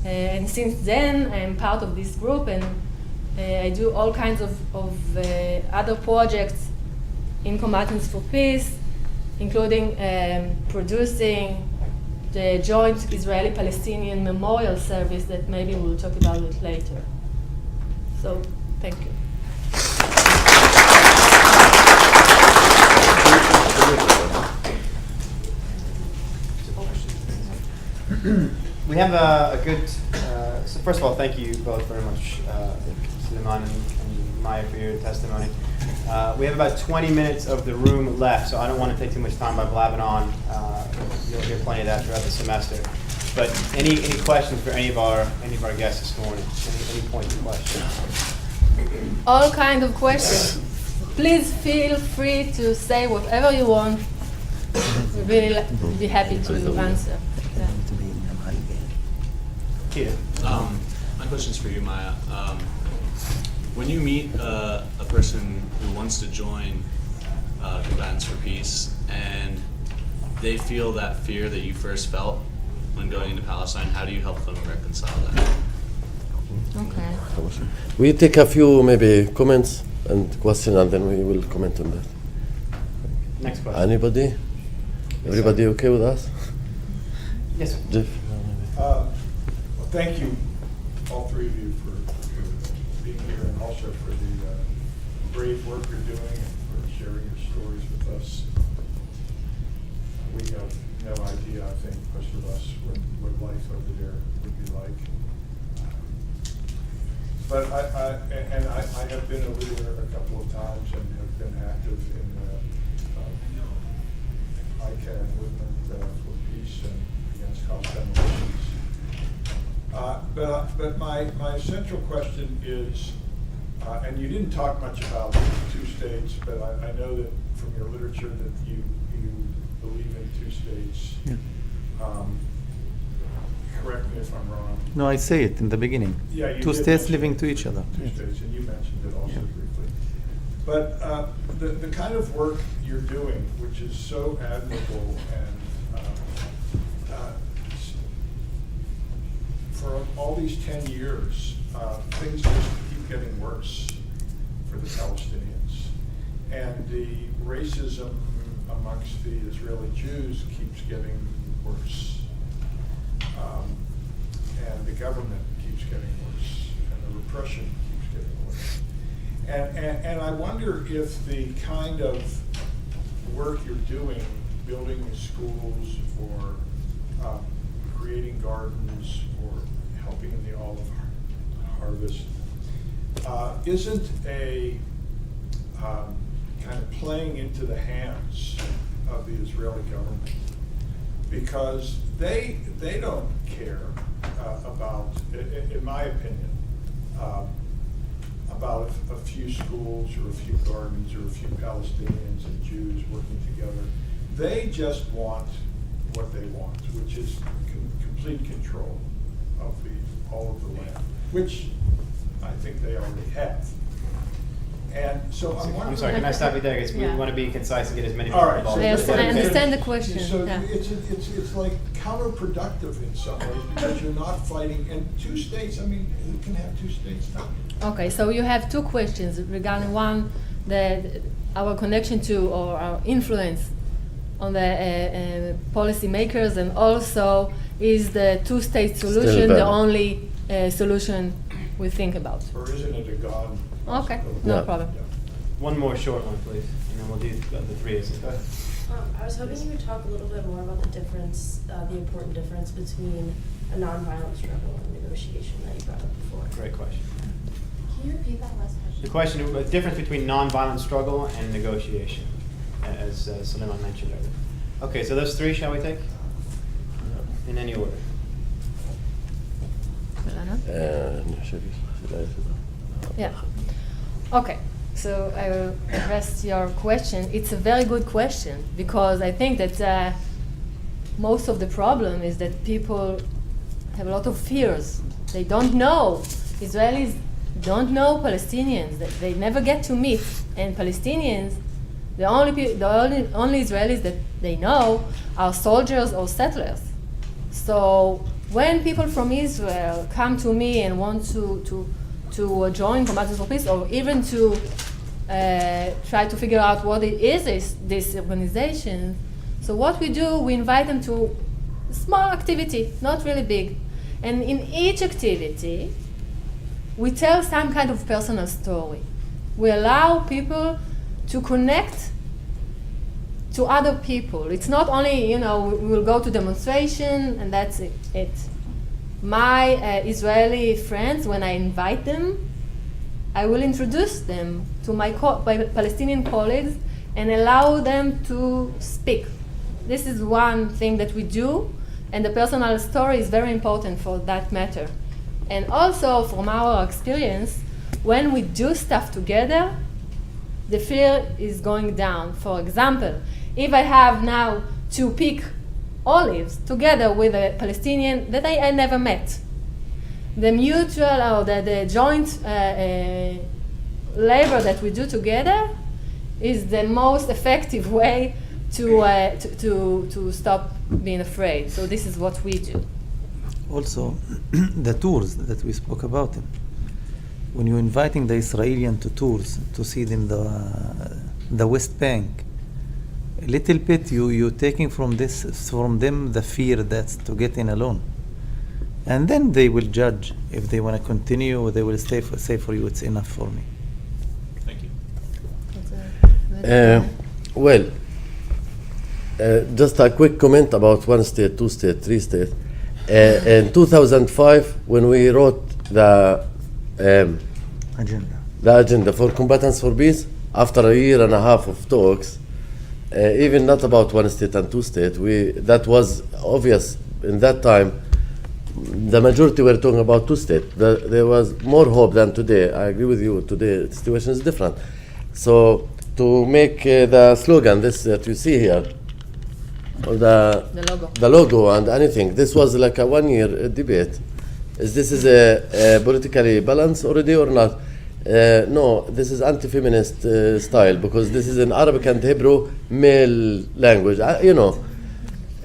Speaker 3: and since then I'm part of this group, and I do all kinds of other projects in Combatants for Peace, including producing the joint Israeli-Palestinian memorial service that maybe we'll talk about it later. So, thank you.
Speaker 1: We have a good, so first of all, thank you both very much, Suleiman and Maya, for your testimony. We have about 20 minutes of the room left, so I don't want to take too much time by blabbing on. You'll hear plenty of that throughout the semester. But any questions for any of our guests this morning? Any points of questions?
Speaker 3: All kinds of questions. Please feel free to say whatever you want. We'll really be happy to answer. Yeah.
Speaker 1: Peter.
Speaker 6: My question's for you, Maya. When you meet a person who wants to join Combatants for Peace and they feel that fear that you first felt when going into Palestine, how do you help them reconcile that?
Speaker 3: Okay.
Speaker 4: We take a few maybe comments and questions, and then we will comment on that.
Speaker 1: Next question.
Speaker 4: Anybody? Everybody okay with us?
Speaker 1: Yes, sir.
Speaker 4: Jeff?
Speaker 7: Well, thank you, all three of you, for being here, and also for the brave work you're doing and for sharing your stories with us. We have no idea, I think, most of us, what life over there would be like. But I have been over there a couple of times and have been active in the ICAN movement for peace and against house demolitions. But my central question is, and you didn't talk much about two states, but I know that from your literature that you believe in two states.
Speaker 2: Yeah.
Speaker 7: Correct me if I'm wrong.
Speaker 2: No, I say it in the beginning.
Speaker 7: Yeah, you
Speaker 2: Two
Speaker 7: did
Speaker 2: states
Speaker 7: mention
Speaker 2: living to each other.
Speaker 7: Two
Speaker 2: Yes.
Speaker 7: states, and you mentioned it also
Speaker 2: Yeah.
Speaker 7: briefly. But the kind of work you're doing, which is so admirable, and for all these 10 years, things just keep getting worse for the Palestinians. And the racism amongst the Israeli Jews keeps getting worse. And the government keeps getting worse, and the repression keeps getting worse. And I wonder if the kind of work you're doing, building schools or creating gardens or helping in the olive harvest, isn't a kind of playing into the hands of the Israeli government, because they don't care about, in my opinion, about a few schools or a few gardens or a few Palestinians and Jews working together. They just want what they want, which is complete control of all of the land, which I think they already have. And so I'm wondering.
Speaker 1: I'm sorry, can I stop you there? Because we
Speaker 3: Yeah.
Speaker 1: want to be concise and get as many
Speaker 7: All
Speaker 1: people
Speaker 7: right,
Speaker 1: involved.
Speaker 7: so
Speaker 3: Yes,
Speaker 1: Is that
Speaker 3: I
Speaker 1: okay?
Speaker 3: understand the question.
Speaker 7: So
Speaker 3: Yeah.
Speaker 7: it's like counterproductive in some ways, because you're not fighting, and two states, I mean, who can have two states now?
Speaker 3: Okay, so you have two questions regarding one, our connection to or our influence on the policy makers, and also is the two-state solution the
Speaker 4: valid.
Speaker 3: only solution we think about?
Speaker 7: Or isn't it a gone?
Speaker 3: Okay,
Speaker 7: possibility?
Speaker 3: no
Speaker 4: Yeah.
Speaker 3: problem.
Speaker 7: Yeah.
Speaker 1: One more short one, please, and then we'll do the three. Go ahead.
Speaker 8: I was hoping you would talk a little bit more about the difference, the important difference between a nonviolent struggle and negotiation that you brought up before.
Speaker 1: Great question.
Speaker 8: Can you repeat that last question?
Speaker 1: The question, the difference between nonviolent struggle and negotiation, as Suleiman mentioned earlier. Okay, so those three, shall we take? In any order.
Speaker 3: Yeah. Okay. So I will address your question. It's a very good question because I think that most of the problem is that people have a lot of fears. They don't know. Israelis don't know Palestinians. They never get to meet. And Palestinians, the only Israelis that they know are soldiers or settlers. So when people from Israel come to me and want to join Combatants for Peace, or even to try to figure out what it is this organization, so what we do, we invite them to a small activity, not really big. And in each activity, we tell some kind of personal story. We allow people to connect to other people. It's not only, we will go to demonstration and that's it. My Israeli friends, when I invite them, I will introduce them to my Palestinian colleagues and allow them to speak. This is one thing that we do, and the personal story is very important for that matter. And also, from our experience, when we do stuff together, the fear is going down. For example, if I have now to pick olives together with a Palestinian that I never met, the mutual or the joint labor that we do together is the most effective way to stop being afraid. So this is what we do.
Speaker 2: Also, the tours that we spoke about them. When you're inviting the Israelis to tours to see them the West Bank, a little bit you're taking from them the fear that's to get in alone, and then they will judge if they want to continue or they will say for you it's enough for me.
Speaker 6: Thank you.
Speaker 4: Just a quick comment about one state, two state, three state. In 2005, when we wrote the agenda for Combatants for Peace, after a year and a half of talks, even not about one state and two state, that was obvious in that time. The majority were talking about two state. There was more hope than today. I agree with you. Today the situation is different. So to make the slogan, this that you see here, or the logo and anything, this was like a 1 year debate. Is this a politically balanced already or not? No, this is anti-feminist style, because this is in Arabic and Hebrew male language.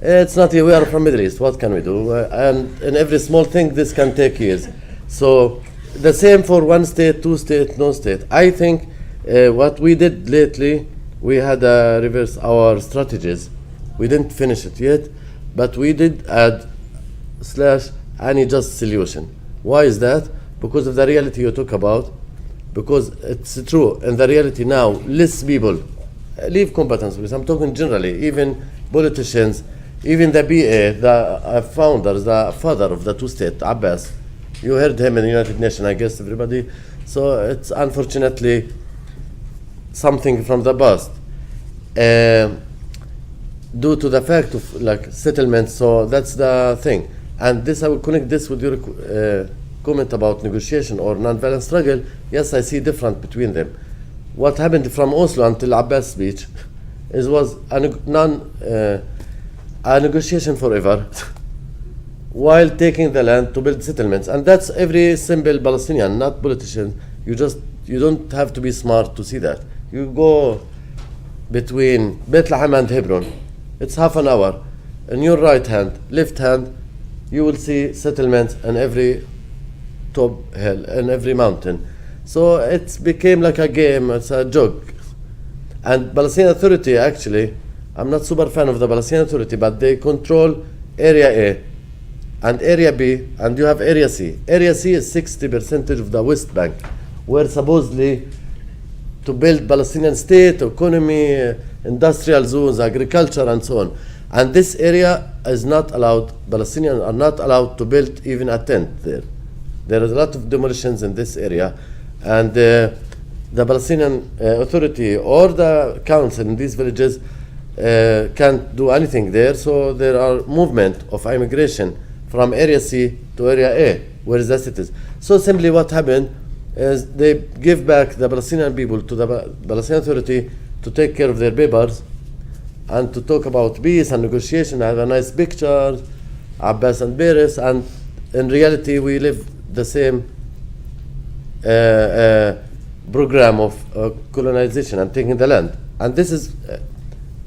Speaker 4: It's not. We are from Middle East. What can we do? And in every small thing, this can take years. So the same for one state, two state, no state. I think what we did lately, we had to reverse our strategies. We didn't finish it yet, but we did add / any just solution. Why is that? Because of the reality you talk about. Because it's true. In the reality now, less people leave combatants. I'm talking generally, even politicians, even the BA, the founders, the father of the two-state, Abbas. You heard him in the United Nations, I guess, everybody. So it's unfortunately something from the past. Due to the fact of settlements, so that's the thing. And this, I will connect this with your comment about negotiation or non-violent struggle. Yes, I see different between them. What happened from Oslo until Abbas speech was a negotiation forever while taking the land to build settlements. And that's every simple Palestinian, not politician. You don't have to be smart to see that. You go between Bethlehem and Hebron. It's half an hour. In your right hand, left hand, you will see settlements in every top hill and every mountain. So it became like a game. It's a joke. And Palestinian Authority, actually, I'm not super fan of the Palestinian Authority, but they control Area A and Area B, and you have Area C. Area C is 60% of the West Bank, where supposedly to build Palestinian state, economy, industrial zones, agriculture, and so on. And this area is not allowed, Palestinians are not allowed to build even a tent there. There is a lot of demolitions in this area, and the Palestinian Authority or the council in these villages can't do anything there. So there are movement of immigration from Area C to Area A, where the cities. So simply what happened, is they give back the Palestinian people to the Palestinian Authority to take care of their papers and to talk about peace and negotiation. Have a nice picture, Abbas and Beres, and in reality we live the same program of colonization and taking the land. And this is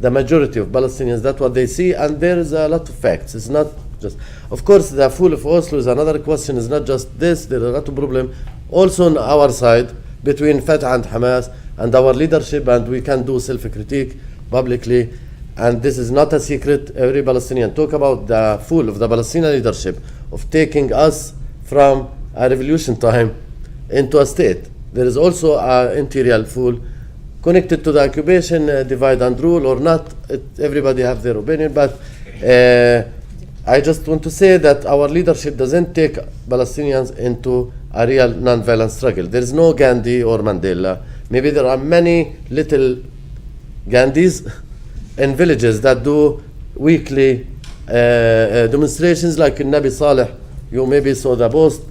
Speaker 4: the majority of Palestinians, that's what they see, and there is a lot of facts. It's not just, of course, the Fool of Oslo is another question. It's not just this, there are a lot of problems also on our side between Fatah and Hamas and our leadership, and we can do self-critique publicly. And this is not a secret. Every Palestinian talk about the fool of the Palestinian leadership of taking us from a revolution time into a state. There is also an interior fool connected to the occupation, divide and rule or not. Everybody have their opinion, but I just want to say that our leadership doesn't take Palestinians into a real non-violent struggle. There is no Gandhi or Mandela. Maybe there are many little Gandhis in villages that do weekly demonstrations, like in Nabi Saleh. You maybe saw the post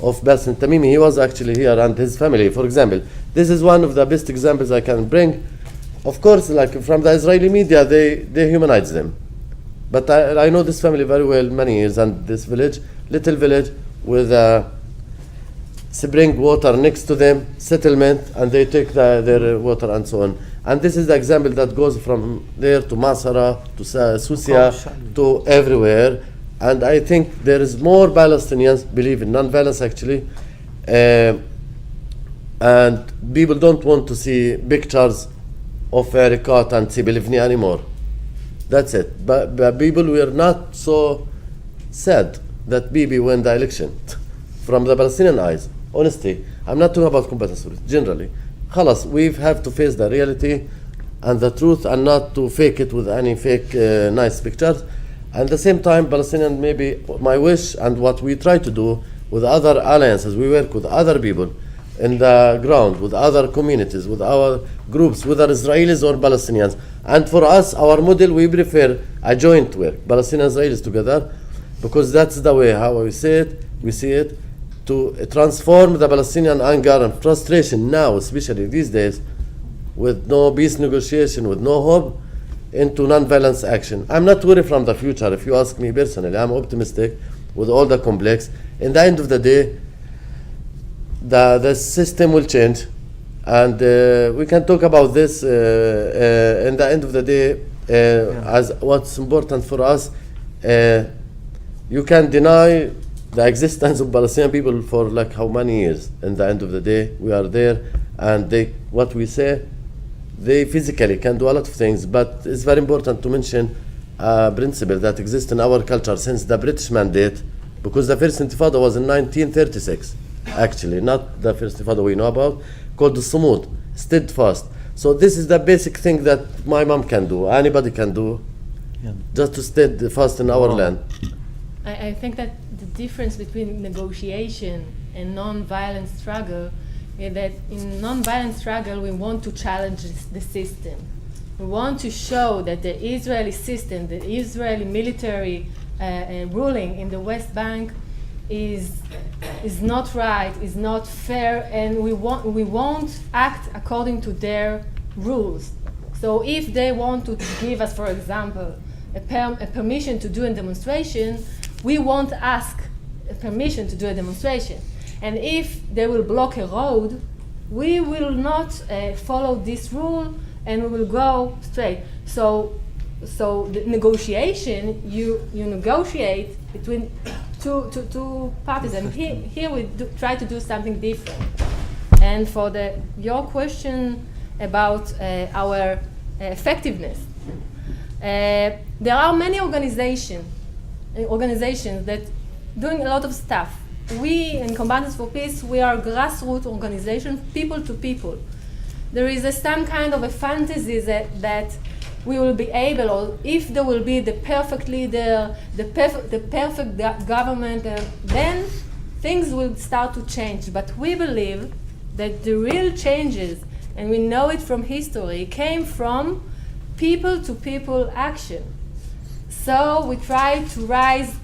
Speaker 4: of Bassem Tamimi. He was actually here, and his family, for example. This is one of the best examples I can bring. Of course, like from the Israeli media, they humanize them. But I know this family very well, many years, and this village, little village with spring water next to them, settlement, and they take their water and so on. And this is the example that goes from there to Masara, to Susia, to everywhere. And I think there is more Palestinians believe in non-violence actually, and people don't want to see pictures of Erikat and Sibilivni anymore. That's it. But people were not so sad that Bibi won the election from the Palestinian eyes. Honestly, I'm not talking about combatants generally. Khalas, we have to face the reality and the truth, and not to fake it with any fake nice pictures. And at the same time, Palestinian, maybe my wish and what we try to do with other alliances, we work with other people in the ground, with other communities, with our groups, whether Israelis or Palestinians. And for us, our model, we prefer a joint work, Palestinian Israelis together, because that's the way how we see it, to transform the Palestinian anger and frustration now, especially these days, with no peace negotiation, with no hope, into non-violence action. I'm not worried from the future. If you ask me personally, I'm optimistic with all the complex. In the end of the day, the system will change, and we can talk about this in the end of the day. As what's important for us, you can deny the existence of Palestinian people for like how many years. In the end of the day, we are there, and what we say, they physically can do a lot of things, but it's very important to mention a principle that exists in our culture since the British Mandate, because the first intifada was in 1936, actually, not the first intifada we know about, called the Sumud, steadfast. So this is the basic thing that my mom can do, anybody can do, just to stay fast in our land.
Speaker 3: I think that the difference between negotiation and non-violent struggle is that in non-violent struggle we want to challenge the system. We want to show that the Israeli system, the Israeli military ruling in the West Bank is not right, is not fair, and we won't act according to their rules. So if they want to give us, for example, a permission to do a demonstration, we won't ask permission to do a demonstration. And if they will block a road, we will not follow this rule, and we will go straight. So the negotiation, you negotiate between two parties, and here we try to do something different. And for your question about our effectiveness, there are many organizations that doing a lot of stuff. We in Combatants for Peace, we are a grassroots organization, people to people. There is some kind of a fantasy that we will be able, or if there will be the perfect leader, the perfect government, then things will start to change. But we believe that the real changes, and we know it from history, came from people to people action. So we try to rise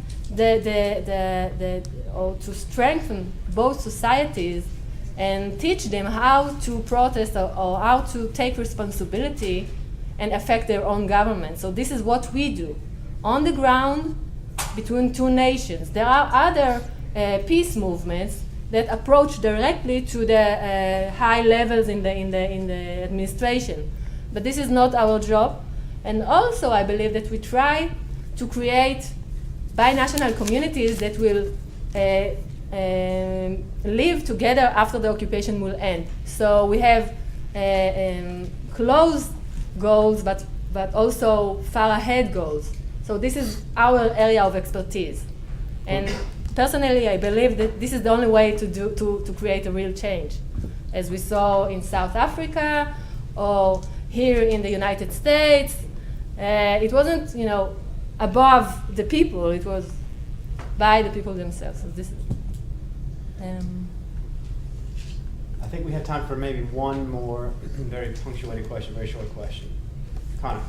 Speaker 3: or to strengthen both societies and teach them how to protest or how to take responsibility and affect their own government. So this is what we do on the ground between two nations. There are other peace movements that approach directly to the high levels in the administration, but this is not our job. And also, I believe that we try to create binational communities that will live together after the occupation will end. So we have close goals, but also far ahead goals. So this is our area of expertise. And personally, I believe that this is the only way to create a real change. As we saw in South Africa or here in the United States, it wasn't, above the people, it was by the people themselves. So this is,
Speaker 1: I think we have time for maybe one more very punctuated question, very short question. Connor.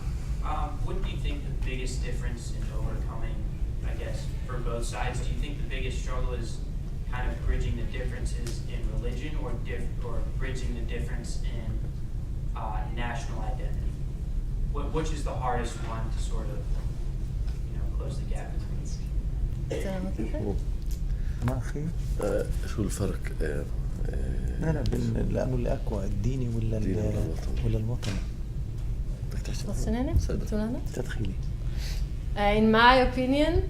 Speaker 9: What do you think the biggest difference in overcoming, I guess, for both sides? Do you think the biggest struggle is kind of bridging the differences in religion or bridging the difference in national identity? Which is the hardest one to sort of, close the gap between?
Speaker 2: ما أخي؟
Speaker 4: شو الفرق؟
Speaker 2: لا لأنه اللي أقوى الديني ولا الوطني. تدخيلي.
Speaker 3: In my opinion,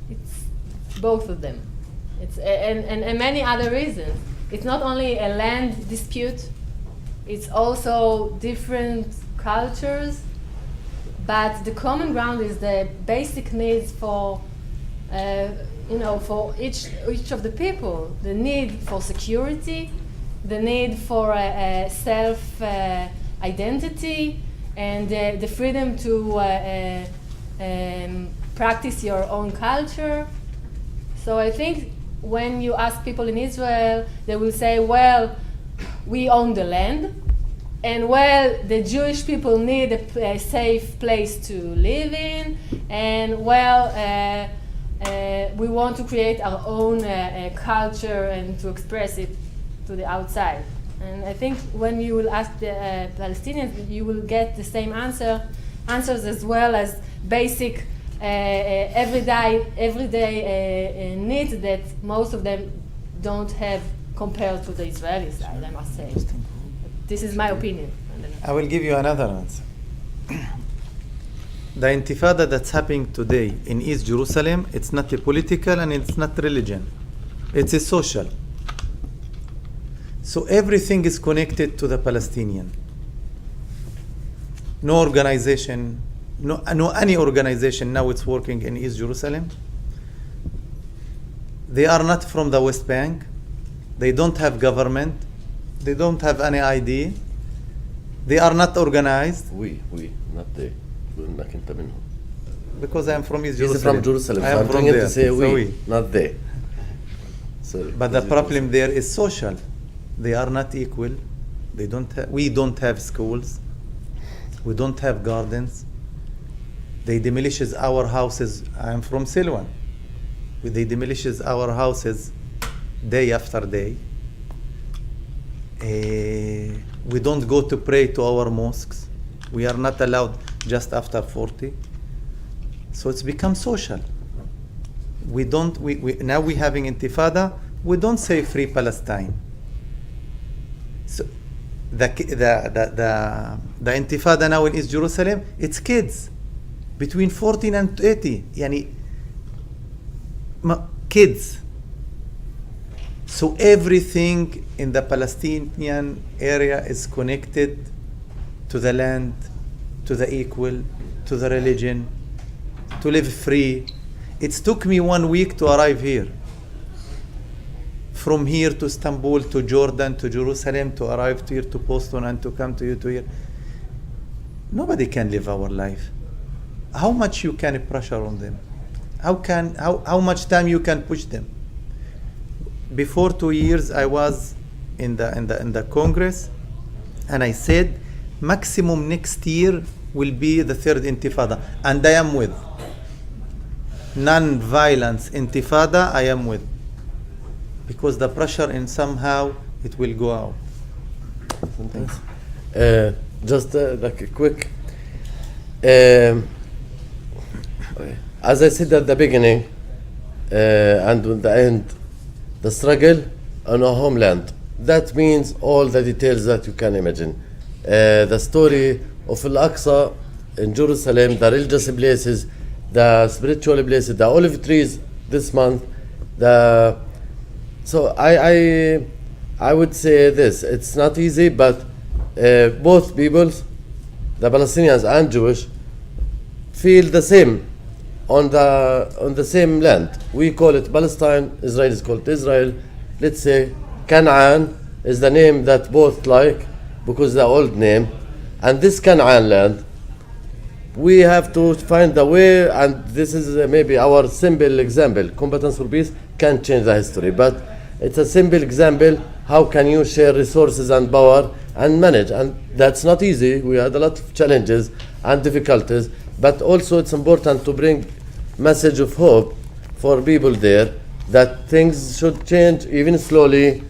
Speaker 3: it's both of them. It's and many other reasons. It's not only a land dispute, it's also different cultures, but the common ground is the basic needs for for each of the people. The need for security, the need for self identity, and the freedom to practice your own culture. So I think when you ask people in Israel, they will say, well, we own the land, and well, the Jewish people need a safe place to live in, and well, we want to create our own culture and to express it to the outside. And I think when you will ask the Palestinians, you will get the same answers as well as basic everyday needs that most of them don't have compared to the Israeli side, I must say. This is my opinion.
Speaker 2: I will give you another answer. The intifada that's happening today in East Jerusalem, it's not a political and it's not religion. It's a social. So everything is connected to the Palestinian. No organization, any organization now it's working in East Jerusalem. They are not from the West Bank. They don't have government. They don't have any ID. They are not organized.
Speaker 4: We, not they. إنك أنت منهم.
Speaker 2: Because I am from East
Speaker 4: He's
Speaker 2: Jerusalem.
Speaker 4: from Jerusalem.
Speaker 2: I
Speaker 4: So
Speaker 2: am
Speaker 4: I'm
Speaker 2: from
Speaker 4: trying
Speaker 2: there.
Speaker 4: to say
Speaker 2: So
Speaker 4: we, not they. Sorry.
Speaker 2: But the problem there is social. They are not equal. They don't. We don't have schools. We don't have gardens. They demolishes our houses. I am from Silwan. They demolishes our houses day after day. We don't go to pray to our mosques. We are not allowed just after 40. So it's become social. We don't. We now we having intifada. We don't say free Palestine. So the intifada now in East Jerusalem, it's kids between 14 and 80. Yani kids. So everything in the Palestinian area is connected to the land, to the equal, to the religion, to live free. It took me 1 week to arrive here. From here to Istanbul, to Jordan, to Jerusalem, to arrive here to Boston and to come to you to here. Nobody can live our life. How much you can pressure on them? How much time you can push them? Before 2 years, I was in the Congress, and I said, maximum next year will be the third intifada, and I am with. Non-violence intifada, I am with. Because the pressure in somehow it will go out. Thanks.
Speaker 4: Just like a quick. As I said at the beginning and at the end, the struggle on our homeland. That means all the details that you can imagine. The story of Al-Aqsa in Jerusalem, the religious places, the spiritual places, the olive trees this month. So I would say this: it's not easy, but both peoples, the Palestinians and Jewish, feel the same on the same land. We call it Palestine. Israelis call it Israel. Let's say Canaan is the name that both like because the old name, and this Canaan land, we have to find a way, and this is maybe our simple example. Combatants for Peace can't change the history, but it's a simple example. How can you share resources and power and manage? And that's not easy. We had a lot of challenges and difficulties, but also it's important to bring message of hope for people there that things should change even slowly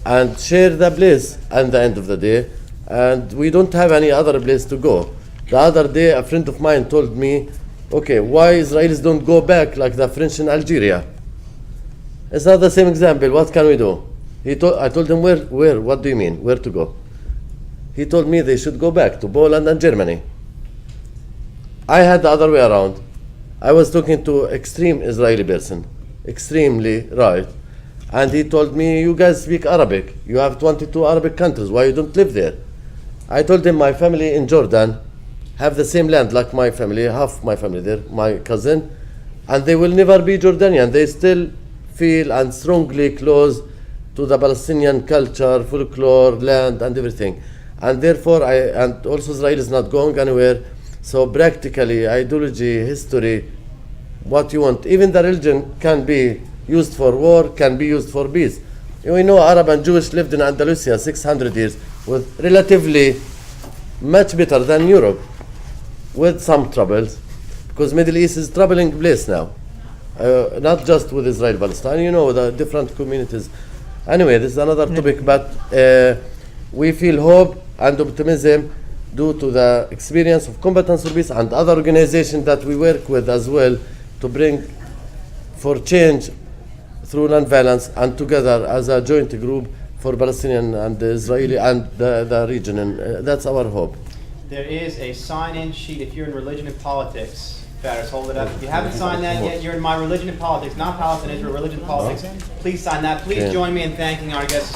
Speaker 4: and share the place at the end of the day. And we don't have any other place to go. The other day, a friend of mine told me, okay, why Israelis don't go back like the French in Algeria? It's not the same example. What can we do? I told him, where? What do you mean? Where to go? He told me they should go back to Poland and Germany. I had the other way around. I was talking to extreme Israeli person, extremely right, and he told me, you guys speak Arabic. You have 22 Arabic countries. Why you don't live there? I told him my family in Jordan have the same land like my family, half my family there, my cousin, and they will never be Jordanian. They still feel and strongly close to the Palestinian culture, folklore, land, and everything. And therefore, and also Israel is not going anywhere. So practically, ideology, history, what you want, even the religion can be used for war, can be used for peace. We know Arab and Jewish lived in Andalusia 600 years with relatively much better than Europe, with some troubles, because Middle East is a troubling place now. Not just with Israel, Palestine, you know, the different communities. Anyway, this is another topic, but we feel hope and optimism due to the experience of Combatants for Peace and other organizations that we work with as well to bring for change through nonviolence and together as a joint group for Palestinian and Israeli and the region. And that's our hope.
Speaker 1: There is a sign-in sheet if you're in religion and politics. Faris, hold it up. If you haven't signed that yet, you're in my religion and politics, not Palestine, Israel, religion and politics. Please sign that. Please join me in thanking our guests.